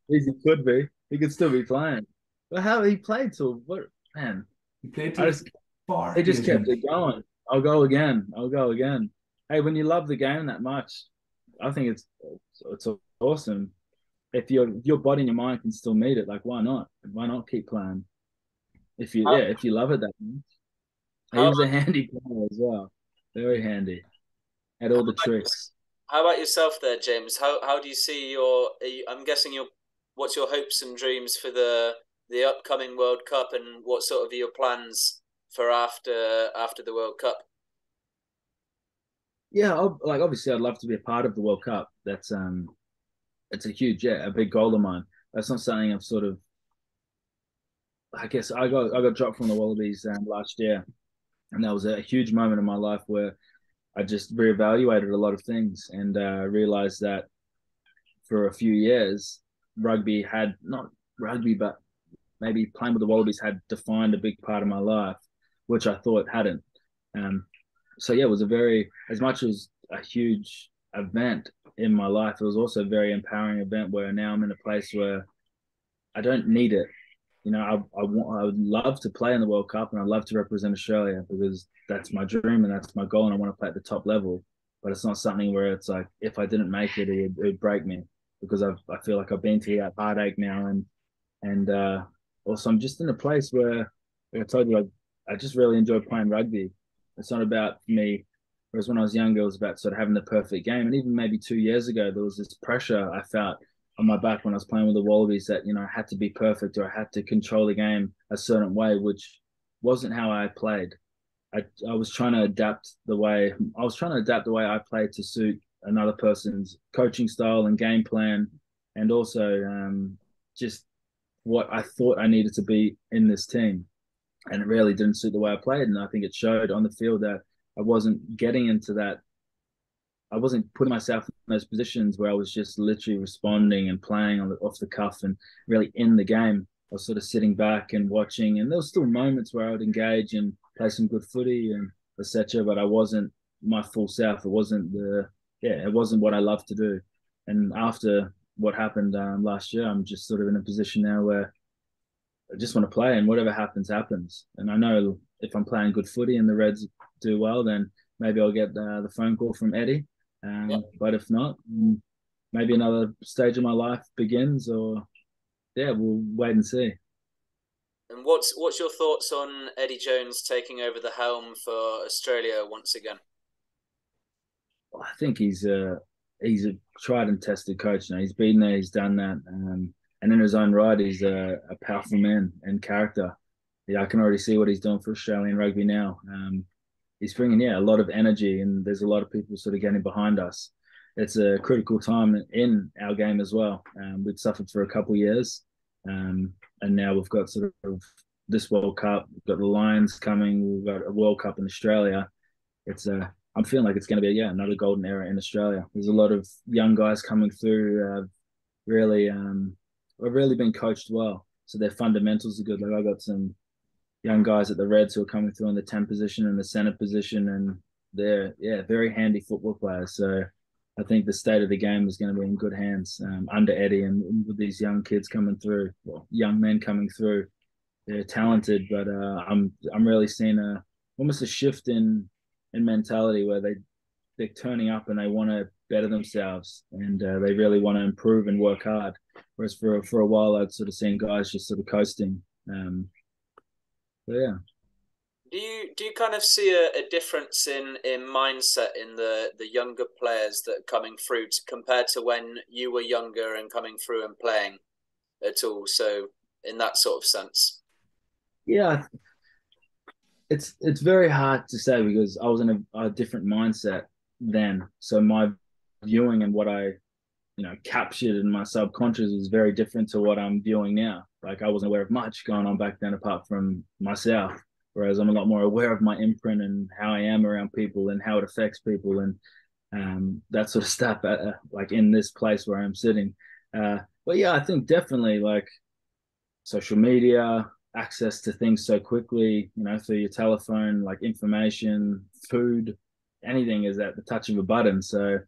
C: He could be. He could still be playing. But how he played till what man?
B: He played
C: I
B: till
C: just He
B: 40, I
C: just kept
B: think.
C: it going. I'll go again. I'll go again. Hey, when you love the game that much, I think it's awesome. If your body and your mind can still meet it, like why not? Why not keep playing?
A: How,
C: If you love it that much. He
A: how
C: was a handy player as well. Very handy. Had all the
A: about
C: tricks.
A: how about yourself there, James? How do you see your? I'm guessing your what's your hopes and dreams for the upcoming World Cup, and what sort of your plans for after the World Cup?
C: Yeah, like obviously I'd love to be a part of the World Cup. That's it's a huge, yeah, a big goal of mine. That's not something I've sort of I guess I got dropped from the Wallabies last year, and that was a huge moment in my life where I just reevaluated a lot of things and realized that for a few years, rugby had not rugby, but maybe playing with the Wallabies had defined a big part of my life, which I thought hadn't. Um, so yeah, it was a very as much as a huge event in my life. It was also a very empowering event where now I'm in a place where I don't need it. You know, I would love to play in the World Cup and I'd love to represent Australia because that's my dream and that's my goal and I want to play at the top level. But it's not something where it's like if I didn't make it, it would break me because I feel like I've been through that heartache now and also I'm just in a place where like I told you I just really enjoy playing rugby. It's not about me. Whereas when I was younger, it was about sort of having the perfect game. And even maybe 2 years ago, there was this pressure I felt on my back when I was playing with the Wallabies that I had to be perfect or I had to control the game a certain way, which wasn't how I played. I was trying to adapt the way I played to suit another person's coaching style and game plan, and also just what I thought I needed to be in this team. And it really didn't suit the way I played. And I think it showed on the field that I wasn't getting into that. I wasn't putting myself in those positions where I was just literally responding and playing off the cuff and really in the game. I was sort of sitting back and watching, and there was still moments where I would engage and play some good footy and etc. But I wasn't my full self. It wasn't what I love to do. And after what happened last year, I'm just sort of in a position now where I just want to play, and whatever happens, happens. And I know if I'm playing good footy and the Reds do well, then maybe I'll get the phone call from Eddie.
A: Yeah.
C: But if not, maybe another stage of my life begins, or yeah, we'll wait and see.
A: And what's your thoughts on Eddie Jones taking over the helm for Australia once again?
C: I think he's a tried and tested coach. Now he's been there, he's done that, and in his own right, he's a powerful man and character. Yeah, I can already see what he's doing for Australian rugby now. He's bringing a lot of energy, and there's a lot of people sort of getting behind us. It's a critical time in our game as well. We'd suffered for a couple of years, and now we've got sort of this World Cup. We've got the Lions coming. We've got a World Cup in Australia. It's a I'm feeling like it's going to be another golden era in Australia. There's a lot of young guys coming through. Really, have really been coached well, so their fundamentals are good. Like I got some young guys at the Reds who are coming through in the 10 position and the center position, and they're very handy football players. So I think the state of the game is going to be in good hands under Eddie, and with these young kids coming through, well, young men coming through. They're talented, but I'm really seeing almost a shift in mentality where they're turning up and they want to better themselves and they really want to improve and work hard. Whereas for a while I'd sort of seen guys just sort of coasting. Yeah.
A: Do you kind of see a difference in mindset in the younger players that are coming through compared to when you were younger and coming through and playing at all? So in that sort of sense.
C: Yeah, it's very hard to say because I was in a different mindset then. So my viewing and what I captured in my subconscious was very different to what I'm viewing now. Like I wasn't aware of much going on back then apart from myself. Whereas I'm a lot more aware of my imprint and how I am around people and how it affects people and that sort of stuff. Like in this place where I'm sitting. But yeah, I think definitely like social media, access to things so quickly, through your telephone, like information, food, anything is at the touch of a button. So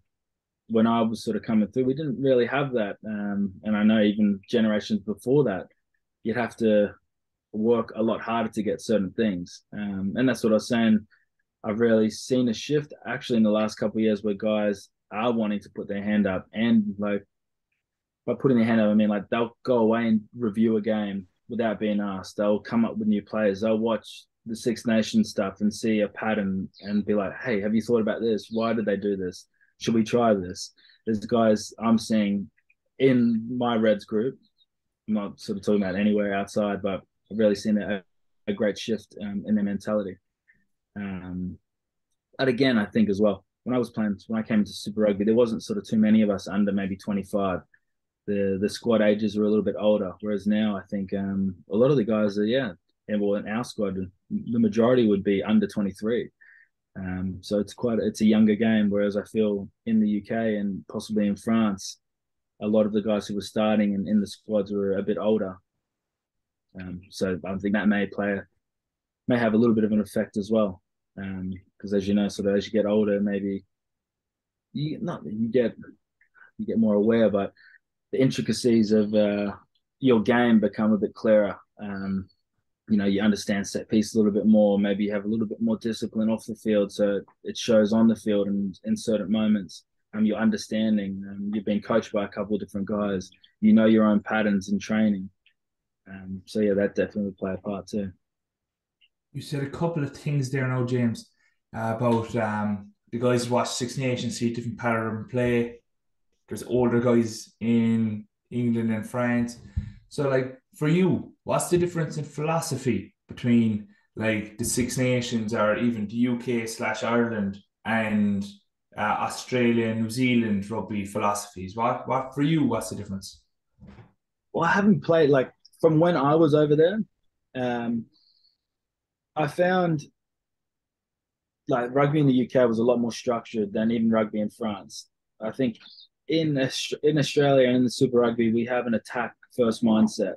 C: when I was sort of coming through, we didn't really have that. And I know even generations before that, you'd have to work a lot harder to get certain things. And that's what I was saying. I've really seen a shift actually in the last couple of years where guys are wanting to put their hand up and like by putting their hand up, I mean like they'll go away and review a game without being asked. They'll come up with new players. They'll watch the Six Nations stuff and see a pattern and be like, "Hey, have you thought about this? Why did they do this? Should we try this?" There's guys I'm seeing in my Reds group. I'm not sort of talking about anywhere outside, but I've really seen a great shift in their mentality. Um, but again, I think as well, when I came into Super Rugby, there wasn't sort of too many of us under maybe 25. The squad ages were a little bit older, whereas now I think a lot of the guys are and well in our squad, the majority would be under 23. So it's a younger game. Whereas I feel in the UK and possibly in France, a lot of the guys who were starting in the squads were a bit older. So I think that may have a little bit of an effect as well. Because as you know, sort of as you get older, maybe you get more aware, but the intricacies of your game become a bit clearer. You understand set piece a little bit more. Maybe you have a little bit more discipline off the field, so it shows on the field and in certain moments. Your understanding. You've been coached by a couple of different guys. You know your own patterns in training. So yeah, that definitely would play a part too.
B: You said a couple of things there now, James, about the guys who watch Six Nations see a different pattern of play. There's older guys in England and France. So, like, for you, what's the difference in philosophy between like the Six Nations or even the UK/Ireland and Australia and New Zealand rugby philosophies? What for you? What's the difference?
C: Well, I haven't played like from when I was over there. Um, I found like rugby in the UK was a lot more structured than even rugby in France. I think in Australia and in the Super Rugby we have an attack first mindset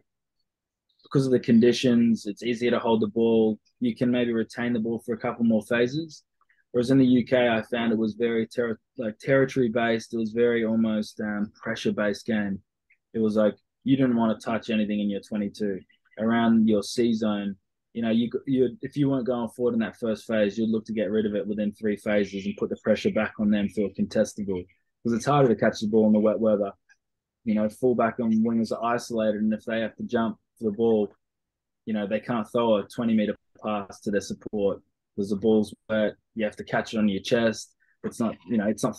C: because of the conditions. It's easier to hold the ball. You can maybe retain the ball for a couple more phases. Whereas in the UK, I found it was very territory based. It was very almost pressure based game. It was like you didn't want to touch anything in your 22 around your C zone. You if you weren't going forward in that first phase, you'd look to get rid of it within three phases and put the pressure back on them for a contestable. Because it's harder to catch the ball in the wet weather. Fullback and wingers are isolated, and if they have to jump for the ball, they can't throw a 20-meter pass to their support because the ball's wet. You have to catch it on your chest. It's not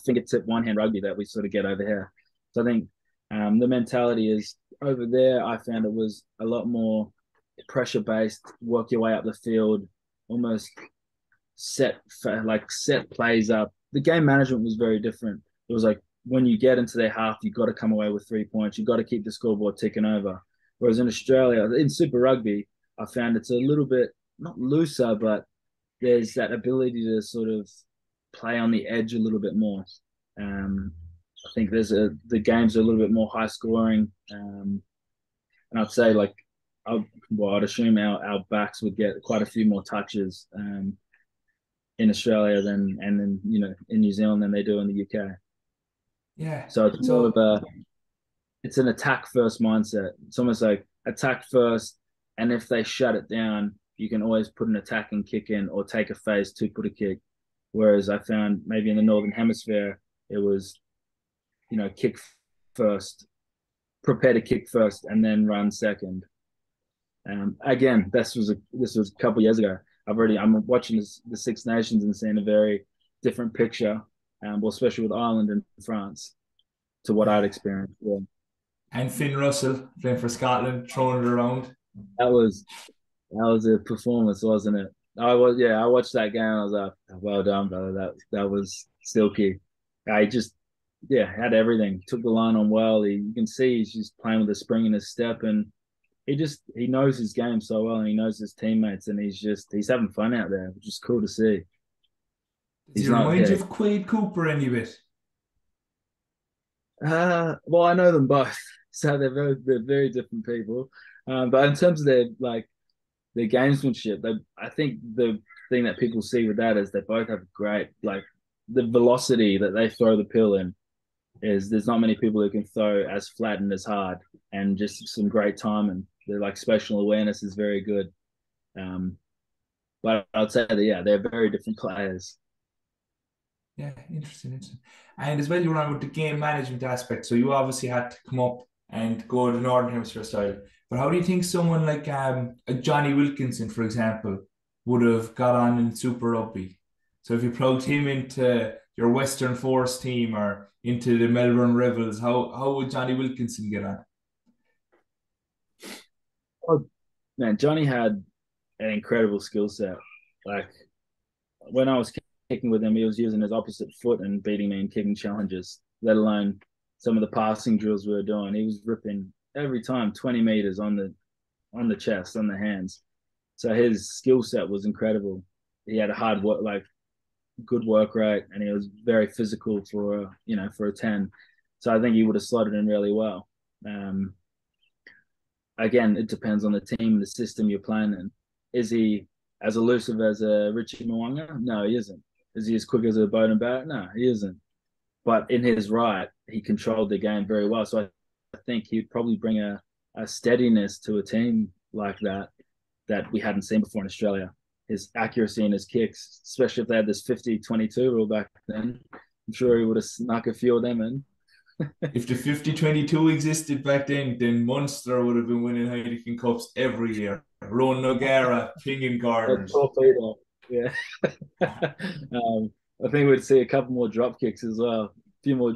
C: fingertip one hand rugby that we sort of get over here. So I think the mentality is over there. I found it was a lot more pressure based. Work your way up the field, almost set plays up. The game management was very different. It was like when you get into their half, you've got to come away with 3 points. You've got to keep the scoreboard ticking over. Whereas in Australia, in Super Rugby, I found it's a little bit not looser, but there's that ability to sort of play on the edge a little bit more. I think the games are a little bit more high scoring, and I'd say I'd assume our backs would get quite a few more touches in Australia in New Zealand than they do in the UK.
B: Yeah.
C: So it's more of
B: So
C: it's an attack first mindset. It's almost like attack first, and if they shut it down, you can always put an attacking kick in or take a phase to put a kick. Whereas I found maybe in the Northern Hemisphere, it was, kick first, prepare to kick first, and then run second. Again, this was a couple of years ago. I'm watching the Six Nations and seeing a very different picture, well, especially with Ireland and France, to what I'd
B: Yeah.
C: experienced. Yeah,
B: And Finn Russell playing for Scotland, throwing it around.
C: that was that was a performance, wasn't it? I watched that game. I was like, well done, brother. That was silky. I just had everything. Took the line on well. You can see he's just playing with a spring in his step, and he knows his game so well, and he knows his teammates, and he's having fun out there, which is cool to see.
B: Does he
C: He's not
B: remind you
C: yeah.
B: of Quade Cooper any bit?
C: Well, I know them both, so they're very different people. But in terms of their gamesmanship, I think the thing that people see with that is they both have great the velocity that they throw the pill in is there's not many people who can throw as flat and as hard, and just some great timing. Their spatial awareness is very good. Um, but I'd say that they're very different players.
B: Yeah, interesting. And as well, you were on with the game management aspect. So you obviously had to come up and go the Northern Hemisphere style. But how do you think someone like a Johnny Wilkinson, for example, would have got on in Super Rugby? So if you plugged him into your Western Force team or into the Melbourne Rebels, how would Johnny Wilkinson get on?
C: Oh, man, Johnny had an incredible skill set. Like when I was kicking with him, he was using his opposite foot and beating me in kicking challenges, let alone some of the passing drills we were doing. He was ripping every time 20 meters on the chest, on the hands. So his skill set was incredible. He had a hard work, good work rate, and he was very physical for a 10. So I think he would have slotted in really well. Um, Again, it depends on the team, the system you're playing in. Is he as elusive as a Richie Mwanga? No, he isn't. Is he as quick as a Bowden Barrett? No, he isn't. But in his right, he controlled the game very well. So I think he'd probably bring a steadiness to a team like that we hadn't seen before in Australia. His accuracy in his kicks, especially if they had this 50-22 rule back then, I'm sure he would have snuck a few of them in.
B: If the 50-22 existed back then Munster would have been winning Heineken Cups every year. Ronan O'Gara, pinging
C: A
B: corners.
C: torpedo. Yeah. I think we'd see a couple more drop kicks as well. A few more,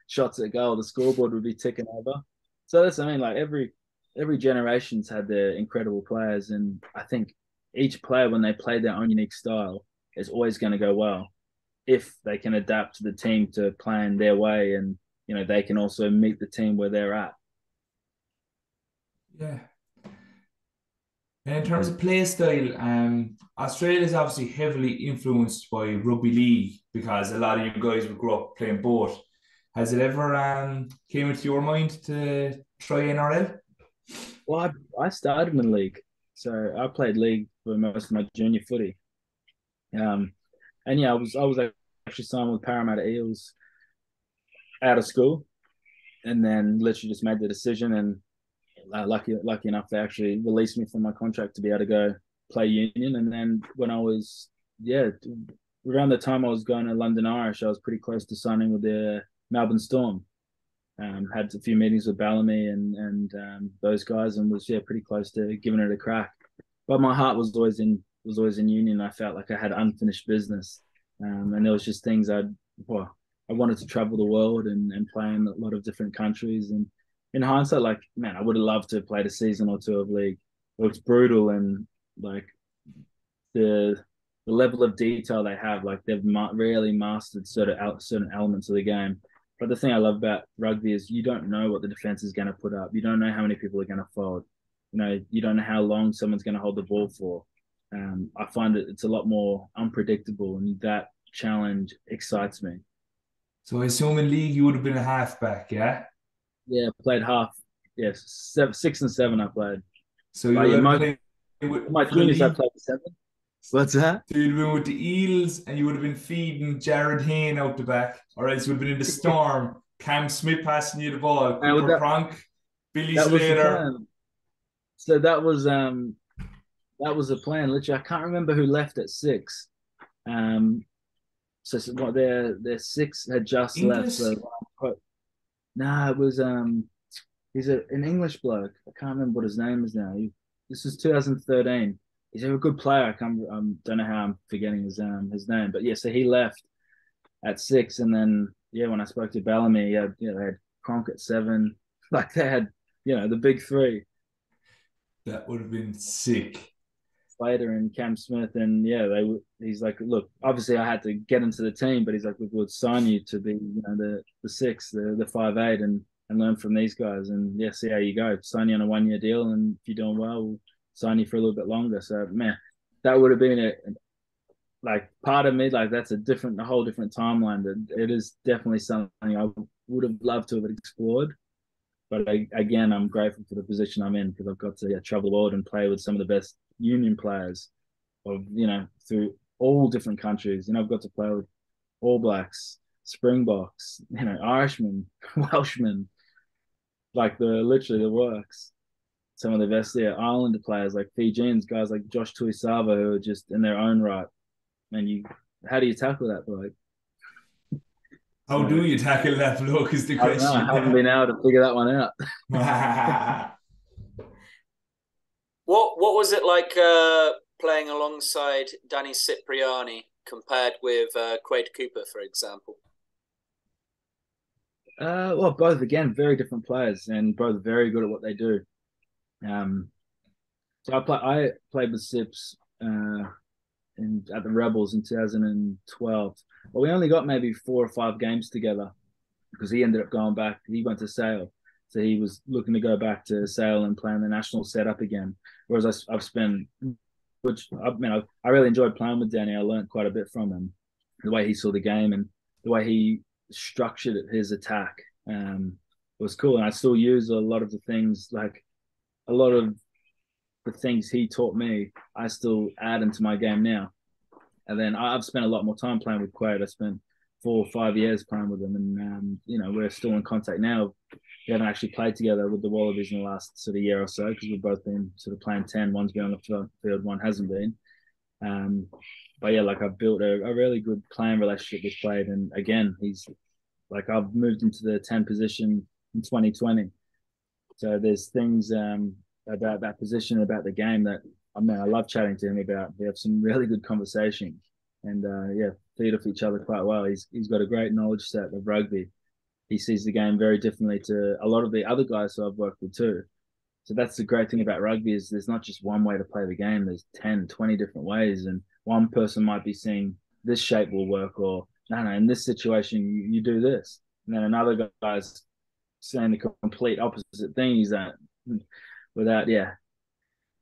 C: shots at goal. The scoreboard would be ticking over. So that's I mean, every generation's had their incredible players, and I think each player when they play their own unique style is always going to go well if they can adapt to the team to plan their way, and they can also meet the team where they're at.
B: Yeah. And in terms of play style, Australia is obviously heavily influenced by rugby league because a lot of you guys would grow up playing both. Has it ever came into your mind to try NRL?
C: Well, I started in the league, so I played league for most of my junior footy. Um, and I was actually signed with Parramatta Eels out of school, and then literally just made the decision. And lucky enough, they actually released me from my contract to be able to go play union. And then when I was around the time I was going to London Irish, I was pretty close to signing with the Melbourne Storm. Had a few meetings with Bellamy and those guys, and was pretty close to giving it a crack. But my heart was always in union. I felt like I had unfinished business, and there was just things I wanted to travel the world and play in a lot of different countries. And in hindsight, like man, I would have loved to have played a season or two of league. It was brutal, and like the the level of detail they have, like they've really mastered certain elements of the game. But the thing I love about rugby is you don't know what the defense is going to put up. You don't know how many people are going to fold. You don't know how long someone's going to hold the ball for. I find it's a lot more unpredictable, and that challenge excites me.
B: So I assume in league you would have been a halfback, yeah?
C: Yeah, played half. Yes, 6 and 7 I played.
B: So you
C: But
B: would
C: yeah,
B: have
C: most
B: played
C: my
B: for the
C: juniors I
B: league.
C: played 7. What's that?
B: So you'd have been with the Eels and you would have been feeding Jared Hayne out the back, or else you would have been in the Storm, Cam Smith passing you the ball,
C: And
B: Cooper Cronk, Billy
C: that was the
B: Slater.
C: plan. So that was the plan. Literally, I can't remember who left at 6. Um, so what their 6 had just left.
B: Inglis?
C: So no, it was he's an English bloke. I can't remember what his name is now. This is 2013. he's a good player. Don't know how I'm forgetting his name, but yeah, so he left at 6, and then yeah, when I spoke to Bellamy, they had Cronk at 7, like they had the big three,
B: That would have been sick.
C: Slater and Cam Smith, and yeah, he's like, look, obviously I had to get into the team, but he's like, we would sign you to be the 6, the 5'8", and learn from these guys, and yeah, see how you go. Sign you on a 1 year deal, and if you're doing well, we'll sign you for a little bit longer. So man, that would have been like part of me, like that's a whole different timeline. That it is definitely something I would have loved to have explored. But again, I'm grateful for the position I'm in because I've got to travel the world and play with some of the best union players through all different countries. I've got to play with All Blacks, Springboks, Irishmen, Welshmen, like literally the works. Some of the best there, Islander players like Fijians, guys like Josh Tuisava who are just in their own right. And how do you tackle that bloke?
B: How
C: So
B: do you tackle that bloke is the
C: I don't know. I
B: question.
C: haven't been able to figure that one out.
A: What was it like playing alongside Danny Cipriani compared with Quade Cooper, for example?
C: Well, both again very different players and both very good at what they do. Um, so I played with Sips at the Rebels in 2012, but we only got maybe 4 or 5 games together because he ended up going back. He went to Sale, so he was looking to go back to Sale and playing the national setup again. Whereas I've spent, which I really enjoyed playing with Danny. I learned quite a bit from him, the way he saw the game and the way he structured his attack. Was cool, and I still use a lot of the things, like a lot of the things he taught me. I still add into my game now. And then I've spent a lot more time playing with Quade. I spent 4 or 5 years playing with him, and we're still in contact now. We haven't actually played together with the Wallabies in the last sort of year or so because we've both been sort of playing 10. One's been on the field, one hasn't been. But yeah, like I've built a really good playing relationship with Quade, and again, he's like I've moved into the 10 position in 2020. So there's things about that position, about the game that I love chatting to him about. We have some really good conversations, and yeah, feed off each other quite well. He's got a great knowledge set of rugby. He sees the game very differently to a lot of the other guys who I've worked with too. So that's the great thing about rugby is there's not just one way to play the game. There's 10, 20 different ways, and one person might be seeing this shape will work, or no, in this situation you do this, and then another guy's saying the complete opposite thing. He's that without, yeah,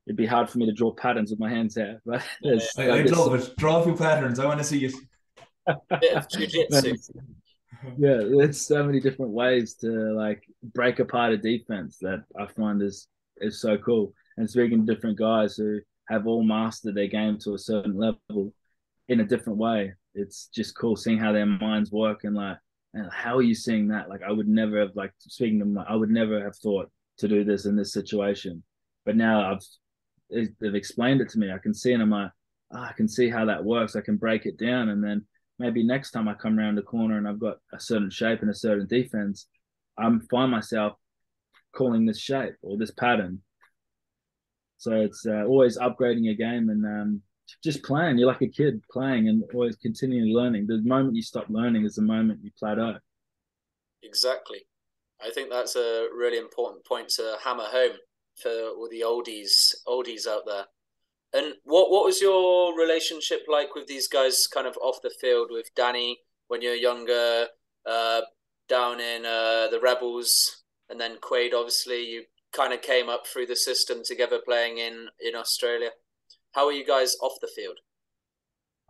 C: it'd be hard for me to draw patterns with my hands out. But there's
B: I, I'd love it. Draw a few patterns. I want to see it.
A: Bit of jiu-jitsu.
C: Yeah, there's so many different ways to like break apart a defense that I find is so cool. And speaking to different guys who have all mastered their game to a certain level in a different way, it's just cool seeing how their minds work and like, and how are you seeing that? Like I would never have like speaking to them, I would never have thought to do this in this situation. But now they've explained it to me. I can see, and I'm like, oh, I can see how that works. I can break it down, and then maybe next time I come around the corner and I've got a certain shape and a certain defense, I'm find myself calling this shape or this pattern. So it's always upgrading your game and just playing. You're like a kid playing and always continually learning. The moment you stop learning is the moment you plateau.
A: Exactly. I think that's a really important point to hammer home for all the oldies out there. And what was your relationship like with these guys, kind of off the field, with Danny when you're younger, uh, down in the Rebels, and then Quade? Obviously, you kind of came up through the system together, playing in Australia. How are you guys off the field?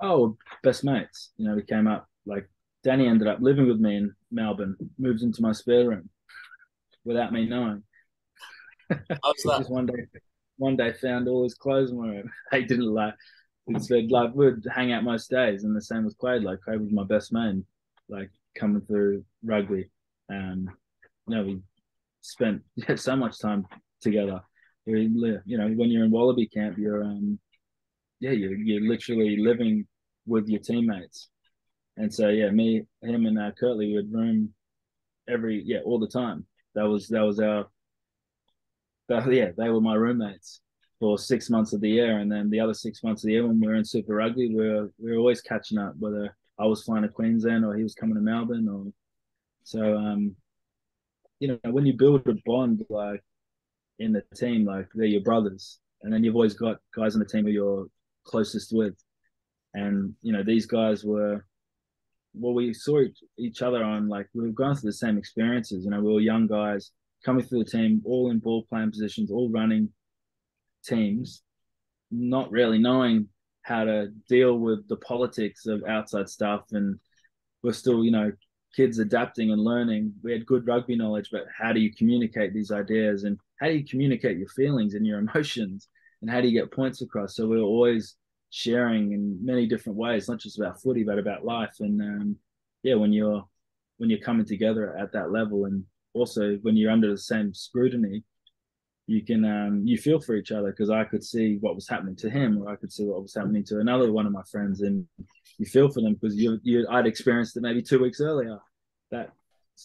C: Oh, best mates. We came up like Danny ended up living with me in Melbourne, moved into my spare room without me knowing.
A: How's that?
C: Just one day found all his clothes in my room. He didn't like. It said like we'd hang out most days, and the same with Quade. Like Quade was my best man, like coming through rugby. We spent so much time together. When you're in Wallaby camp, you're literally living with your teammates. And so yeah, him, and Curtly would room all the time. That was our. Yeah, they were my roommates for 6 months of the year, and then the other 6 months of the year when we were in Super Rugby, we were always catching up, whether I was flying to Queensland or he was coming to Melbourne, or so. When you build a bond like in the team, like they're your brothers, and then you've always got guys on the team who you're closest with, and these guys were. Well, we saw each other on like we were going through the same experiences. We were young guys coming through the team, all in ball playing positions, all running teams, not really knowing how to deal with the politics of outside stuff. And we're still, kids adapting and learning. We had good rugby knowledge, but how do you communicate these ideas, and how do you communicate your feelings and your emotions, and how do you get points across? So we were always sharing in many different ways, not just about footy, but about life. And when you're coming together at that level, and also when you're under the same scrutiny, you can you feel for each other, because I could see what was happening to him, or I could see what was happening to another one of my friends, and you feel for them because I'd experienced it maybe 2 weeks earlier, that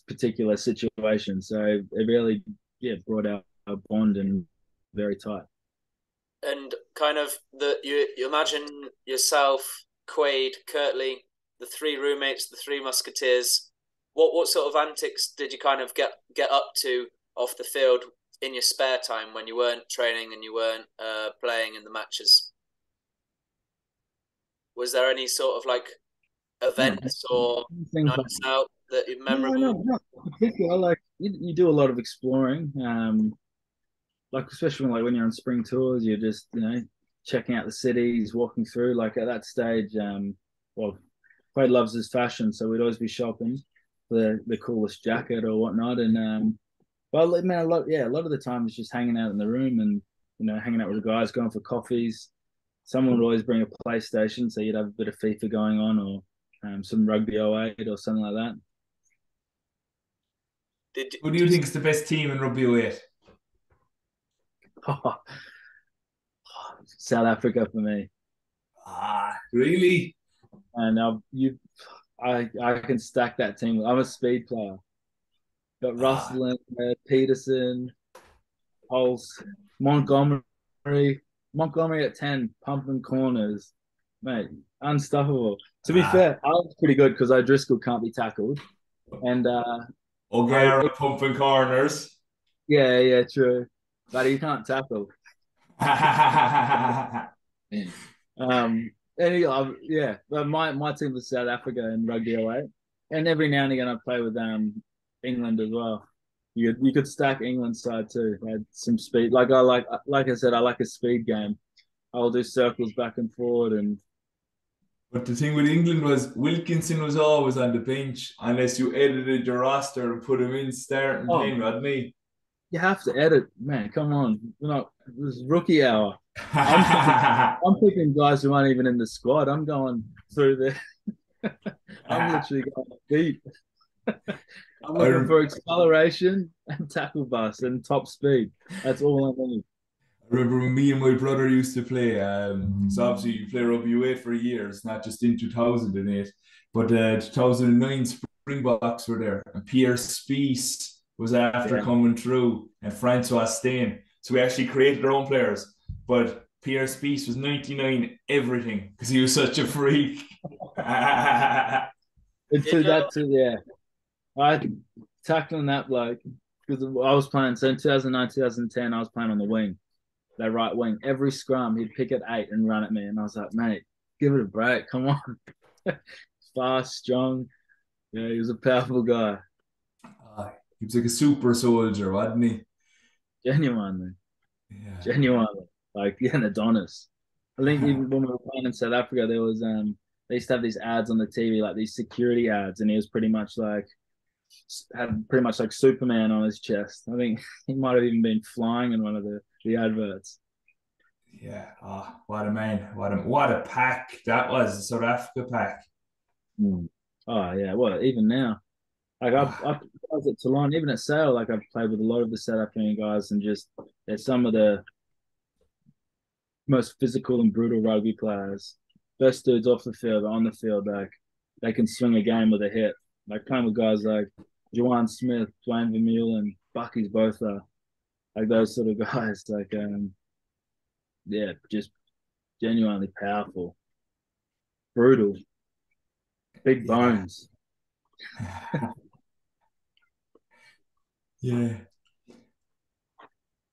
C: particular situation. So it really brought out a bond and very tight.
A: And kind of you imagine yourself, Quaid, Kirtley, the three roommates, the three musketeers. What sort of antics did you kind of get up to off the field in your spare time when you weren't training and you weren't playing in the matches? Was there any sort of like events or
C: Things like,
A: nights out that are
C: no,
A: memorable?
C: not particular. Like you do a lot of exploring. Like especially when you're on spring tours, you're just checking out the cities, walking through. Like at that stage, well, Quade loves his fashion, so we'd always be shopping for the coolest jacket or whatnot. And well, man, a lot of the time it's just hanging out in the room and hanging out with the guys, going for coffees. Someone would always bring a PlayStation, so you'd have a bit of FIFA going on, or some Rugby '08 or something like that.
B: Who do you think is the best team in Rugby 08?
C: South Africa for me.
B: Really?
C: And I can stack that team. I'm a speed player. Got Russell, Peterson, Pulse, Montgomery at 10, pumping corners, mate, unstoppable. To be fair, I was pretty good because O'Driscoll can't be tackled, and
B: O'Gara pumping corners.
C: Yeah, true, but he can't tackle. But my team was South Africa in Rugby '08, and every now and again I play with England as well. You could stack England's side too. They had some speed. Like I said, I like a speed game. I'll do circles back and forward, and
B: But the thing with England was Wilkinson was always on the bench unless you edited your roster and put him in starting 10, wasn't he?
C: You have to edit, man. Come on, this is rookie hour. I'm picking guys who aren't even in the squad. I'm going through there. I'm literally going deep. I'm looking for acceleration and tackle bust and top speed. That's all I need.
B: I remember when me and my brother used to play. So obviously you play Rugby 08 for years, not just in 2008, but 2009 Springboks were there, and Pierre Spies was after coming through, and Francois Stein. So we actually created our own players, but Pierre Spies was 99 everything because he was such a freak.
C: I tackling that bloke because I was playing. So in 2009, 2010, I was playing on the wing, that right wing. Every scrum, he'd pick at 8 and run at me, and I was like, mate, give it a break. Come on, fast, strong. Yeah, he was a powerful guy.
B: He was like a super soldier, wasn't he?
C: Genuinely. Like an Adonis. I think even when we were playing in South Africa, there was they used to have these ads on the TV, like these security ads, and he was pretty much like Superman on his chest. I think he might have even been flying in one of the adverts.
B: Yeah, what a man, what a pack that was, the South Africa pack.
C: Oh yeah, well even now, like I was at Toulon, even at Sale, like I've played with a lot of the South African guys, and just they're some of the most physical and brutal rugby players. Best dudes off the field, on the field, like they can swing a game with a hit. Like playing with guys like Juwan Smith, Dwayne Vermeulen, Bucky's both are like those sort of guys. Like yeah, just genuinely powerful, brutal, big
B: Yeah.
C: bones.
B: Yeah.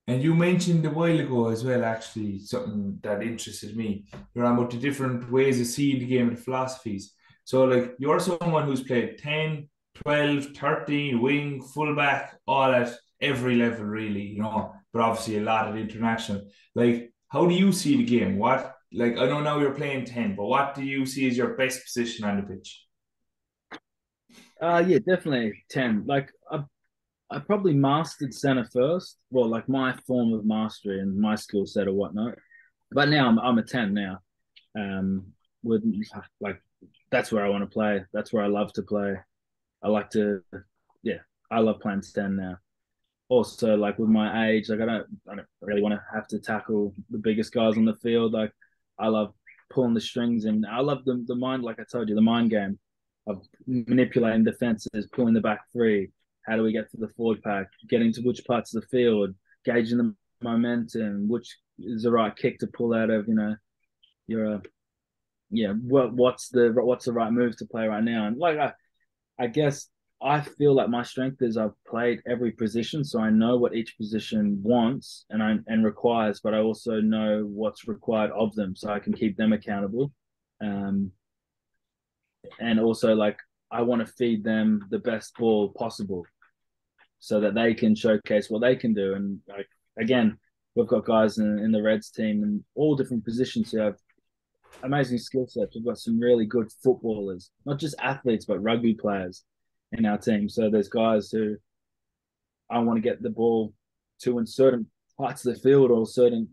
B: And you mentioned a while ago as well, actually, something that interested me. You're on about the different ways of seeing the game and the philosophies. So, like, you're someone who's played 10, 12, 13, wing, fullback, all at every level, really, but obviously a lot at international. Like, how do you see the game? I know now you're playing 10, but what do you see as your best position on the pitch?
C: Yeah, definitely 10. Like I probably mastered center first. Well, like my form of mastery and my skill set or whatnot. But now I'm a 10 now. With like that's where I want to play. That's where I love to play. I like to, yeah, I love playing 10 now. Also, like with my age, like I don't really want to have to tackle the biggest guys on the field. Like I love pulling the strings, and I love the mind. Like I told you, the mind game of manipulating defenses, pulling the back three. How do we get to the forward pack? Getting to which parts of the field, gauging the momentum, which is the right kick to pull out of. Your yeah. What's the right move to play right now? And like I guess I feel like my strength is I've played every position, so I know what each position wants and requires, but I also know what's required of them, so I can keep them accountable. Um, and also like I want to feed them the best ball possible, so that they can showcase what they can do. And like again, we've got guys in the Reds team in all different positions who have amazing skill sets. We've got some really good footballers, not just athletes, but rugby players in our team. So there's guys who I want to get the ball to in certain parts of the field or certain,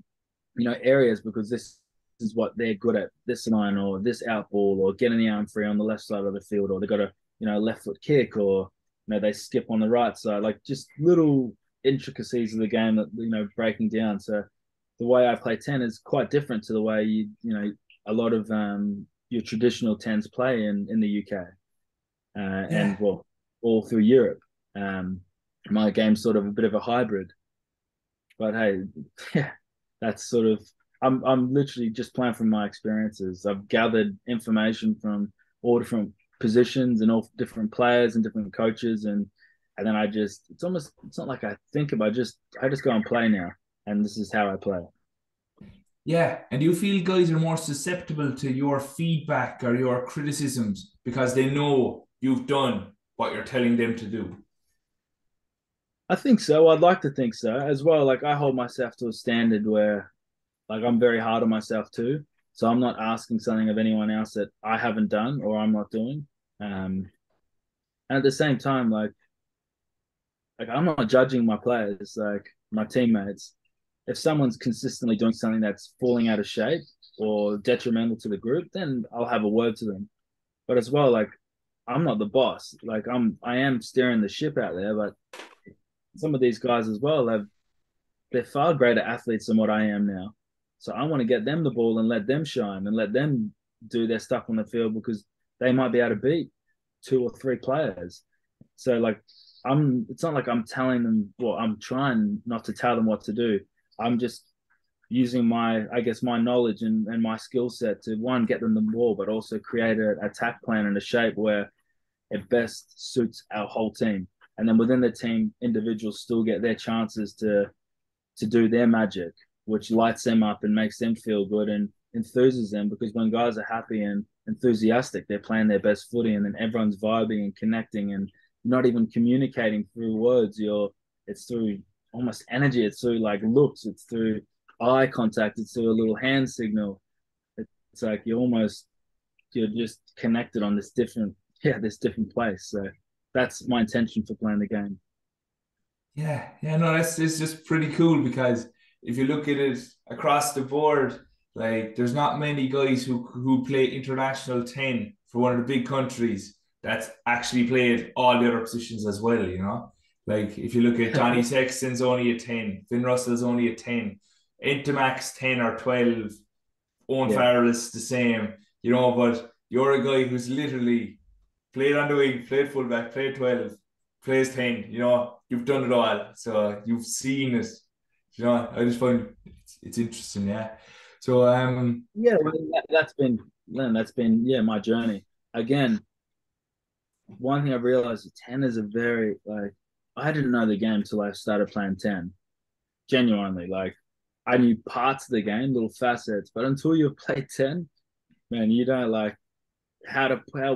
C: areas because this is what they're good at. This line or this out ball or getting the arm free on the left side of the field, or they got a left foot kick, or they skip on the right side. Like just little intricacies of the game that breaking down. So the way I play 10 is quite different to the way a lot of your traditional tens play in the UK and
B: Yeah.
C: well all through Europe. Um, my game's sort of a bit of a hybrid, but hey, yeah, that's sort of I'm literally just playing from my experiences. I've gathered information from all different positions and all different players and different coaches, and then it's not like I think about I just go and play now, and this is how I play.
B: Yeah. And do you feel guys are more susceptible to your feedback or your criticisms because they know you've done what you're telling them to do?
C: I think so. I'd like to think so as well. Like I hold myself to a standard where like I'm very hard on myself too. So I'm not asking something of anyone else that I haven't done or I'm not doing. And at the same time, like I'm not judging my players, like my teammates. If someone's consistently doing something that's falling out of shape or detrimental to the group, then I'll have a word to them. But as well, like I'm not the boss. Like I am steering the ship out there, but some of these guys as well have they're far greater athletes than what I am now. So I want to get them the ball and let them shine and let them do their stuff on the field because they might be able to beat two or three players. So like it's not like I'm telling them, well, I'm trying not to tell them what to do. I'm just using I guess my knowledge and my skill set to one, get them the ball, but also create an attack plan and a shape where it best suits our whole team. And then within the team, individuals still get their chances to do their magic, which lights them up and makes them feel good and enthuses them. Because when guys are happy and enthusiastic, they're playing their best footy, and then everyone's vibing and connecting and not even communicating through words. It's through almost energy. It's through like looks. It's through eye contact. It's through a little hand signal. It's like you're just connected on this different place. So that's my intention for playing the game.
B: Yeah, yeah, no, that's it's just pretty cool because if you look at it across the board, like there's not many guys who play international 10 for one of the big countries that's actually played all the other positions as well. Like if you look at Johnny Sexton's only a 10, Finn Russell's only a 10, Intamax 10 or 12, Owen
C: Yeah.
B: Farrell is the same, but you're a guy who's literally played on the wing, played fullback, played 12, plays 10, you've done it all. So you've seen it. I just find it's interesting. Yeah. So
C: Yeah, well, that's been yeah my journey. Again, one thing I've realized is 10 is a very like I didn't know the game till I started playing 10. Genuinely, like I knew parts of the game, little facets, but until you've played 10, man, you don't like how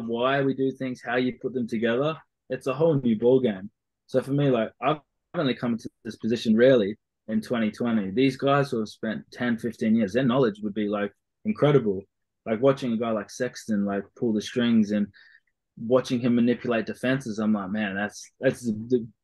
C: why we do things, how you put them together. It's a whole new ball game. So for me, like I've only come to this position really in 2020. These guys who have spent 10, 15 years, their knowledge would be like incredible. Like watching a guy like Sexton like pull the strings and watching him manipulate defenses, I'm like, man, that's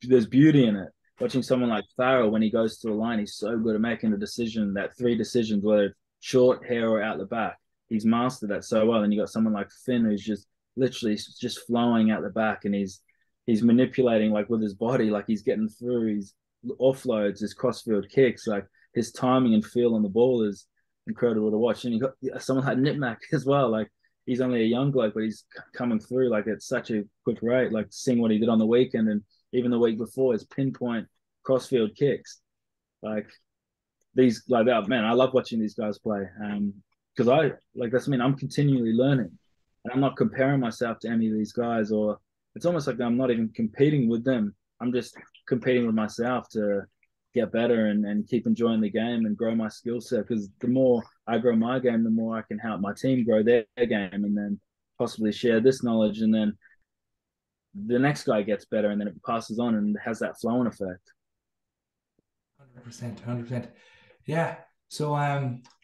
C: there's beauty in it. Watching someone like Farrell when he goes to the line, he's so good at making a decision, that three decisions, whether it's short, hair, or out the back. He's mastered that so well. And you got someone like Finn who's just literally just flowing out the back, and he's manipulating like with his body, like he's getting through his offloads, his crossfield kicks, like his timing and feel on the ball is incredible to watch. And you got someone like Nipmac as well, like he's only a young bloke, but he's coming through like at such a quick rate. Like seeing what he did on the weekend and even the week before, his pinpoint crossfield kicks. Like these, like that, man, I love watching these guys play. Because I like that's I mean I'm continually learning, and I'm not comparing myself to any of these guys, or it's almost like I'm not even competing with them. I'm just competing with myself to get better and keep enjoying the game and grow my skill set. Because the more I grow my game, the more I can help my team grow their game, and then possibly share this knowledge, and then the next guy gets better, and then it passes on and has that flowing effect.
B: 100%, 100%. Yeah. So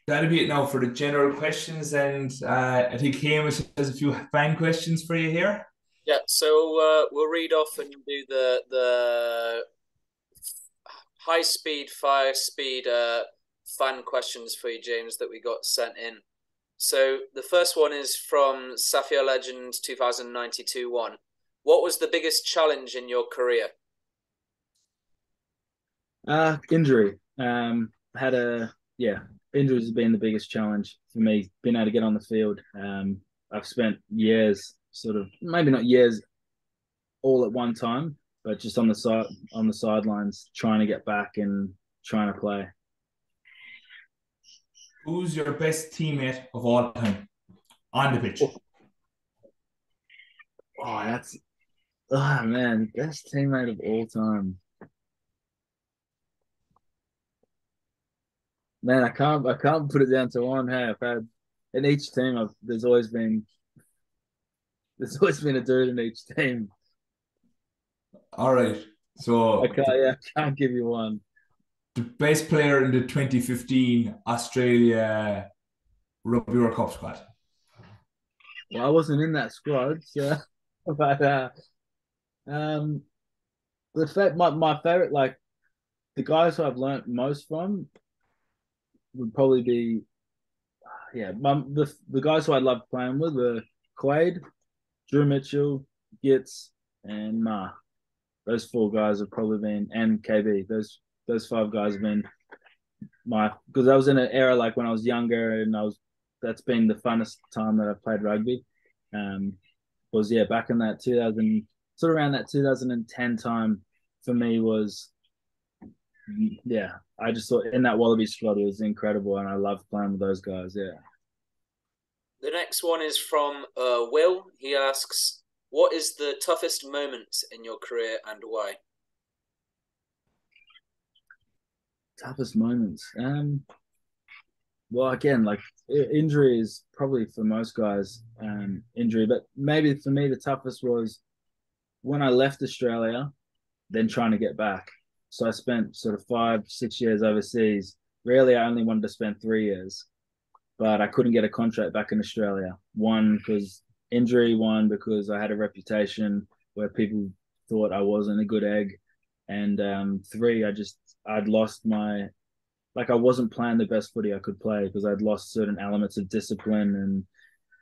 B: that'll be it now for the general questions, and I think Hamish has a few fan questions for you here.
A: Yeah, so we'll read off and do the high speed, fire speed fan questions for you, James, that we got sent in. So the first one is from Safia Legend 2092-1. What was the biggest challenge in your career?
C: Injury. Had a yeah, injuries has been the biggest challenge for me. Being able to get on the field. I've spent years, sort of maybe not years all at one time, but just on the sidelines, trying to get back and trying to play.
B: Who's your best teammate of all time on the pitch?
C: Oh, that's oh man, best teammate of all time. Man, I can't put it down to one. Hey, I've had in each team. There's always been a dude in each team.
B: All right.
C: I
B: So
C: can't yeah, I can't give you one.
B: the best player in the 2015 Australia Rugby World Cup squad.
C: Well, I wasn't in that squad, so but um, the fact my favorite like the guys who I've learnt most from would probably be yeah the guys who I loved playing with were Quaid, Drew Mitchell, Gitz, and Ma. Those four guys have probably been and KB. Those five guys have been my because I was in an era like when I was younger and that's been the funnest time that I've played rugby. Um, was yeah back in that 2000 sort of around that 2010 time for me was yeah I just thought in that Wallaby squad it was incredible and I loved playing with those guys. Yeah.
A: The next one is from Will. He asks, what is the toughest moment in your career and why?
C: Toughest moments. Well, again, like injury is probably for most guys injury, but maybe for me the toughest was when I left Australia, then trying to get back. So I spent sort of 5, 6 years overseas. Really, I only wanted to spend 3 years, but I couldn't get a contract back in Australia. One because injury, one because I had a reputation where people thought I wasn't a good egg, and three, I'd lost my like I wasn't playing the best footy I could play because I'd lost certain elements of discipline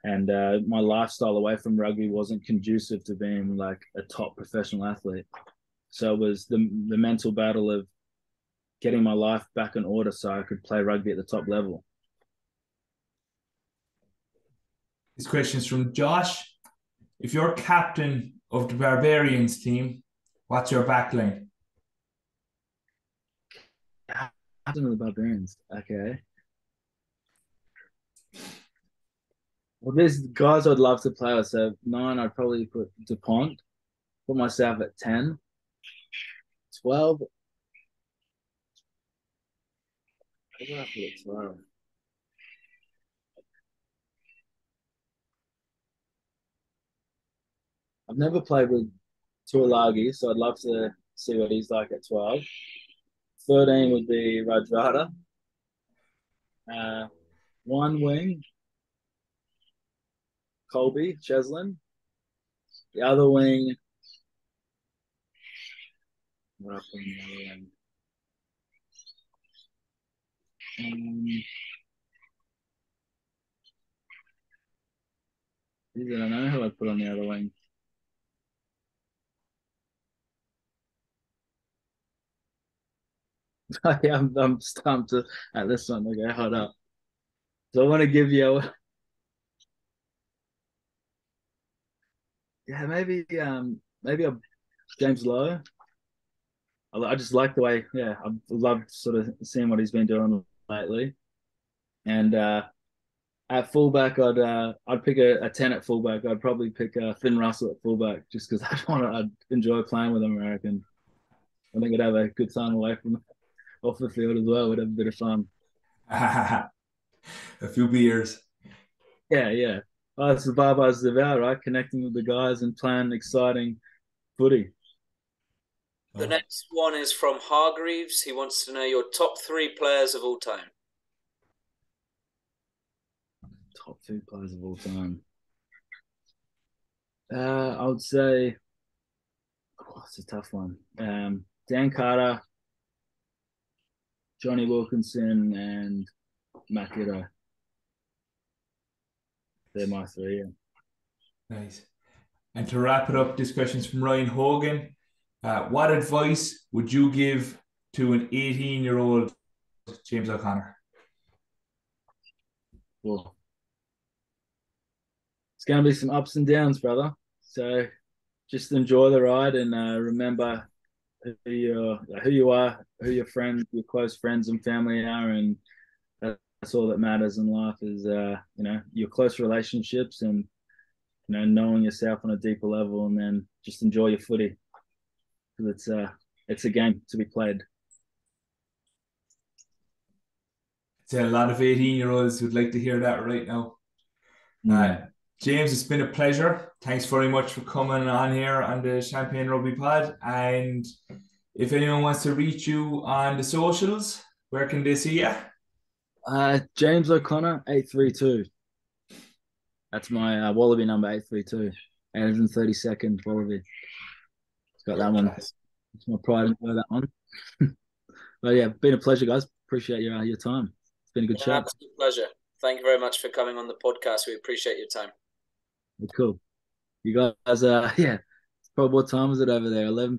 C: and my lifestyle away from rugby wasn't conducive to being like a top professional athlete. So it was the mental battle of getting my life back in order so I could play rugby at the top level.
B: This question is from Josh. If you're captain of the Barbarians team, what's your backline?
C: Captain of the Barbarians. Okay. Well, there's guys I'd love to play with. So nine, I'd probably put DuPont. Put myself at 10. 12. Who do I put at 12? I've never played with Tuolagi, so I'd love to see what he's like at 12. 13 would be Rajrata. Uh, one wing, Colby, Cheslin. The other wing, what up in the other wing? Um, I don't know who I'd put on the other wing. Yeah, I'm stumped at this one. Okay, hold up. So I want to give you, yeah, maybe a James Lowe. I just like the way, yeah, I love sort of seeing what he's been doing lately. And at fullback, I'd pick a 10 at fullback. I'd probably pick Finn Russell at fullback just because I'd enjoy playing with him. I reckon. I think I'd have a good time away from off the field as well. We'd have a bit of fun.
B: A few beers.
C: Yeah, yeah. Oh, that's the Barbar's about, right? Connecting with the guys and playing exciting footy.
A: The
B: Oh.
A: next one is from Hargreaves. He wants to know your top three players of all time.
C: Top two players of all time. I would say, oh, it's a tough one. Dan Carter, Johnny Wilkinson, and Matt Giddo. They're my three. Yeah.
B: Nice. And to wrap it up, this question's from Ryan Hogan. What advice would you give to an 18-year-old James O'Connor?
C: Well, it's going to be some ups and downs, brother. So just enjoy the ride and remember who you are, who your friends, your close friends and family are, and that's all that matters in life is your close relationships and knowing yourself on a deeper level, and then just enjoy your footy because it's a game to be played.
B: I'd say a lot of 18-year-olds would like to hear that right now.
C: Mm.
B: James, it's been a pleasure. Thanks very much for coming on here on the Champagne Rugby Pod. And if anyone wants to reach you on the socials, where can they see you?
C: James O'Connor 832. That's my Wallaby number 832. 832nd Wallaby. It's got that one.
A: Nice.
C: It's my pride and joy, that one. But yeah, been a pleasure, guys. Appreciate your time. It's been a good
A: An
C: chat.
A: absolute pleasure. Thank you very much for coming on the podcast. We appreciate your time.
C: Cool. You guys, yeah. Probably what time is it over there? 11 p.m.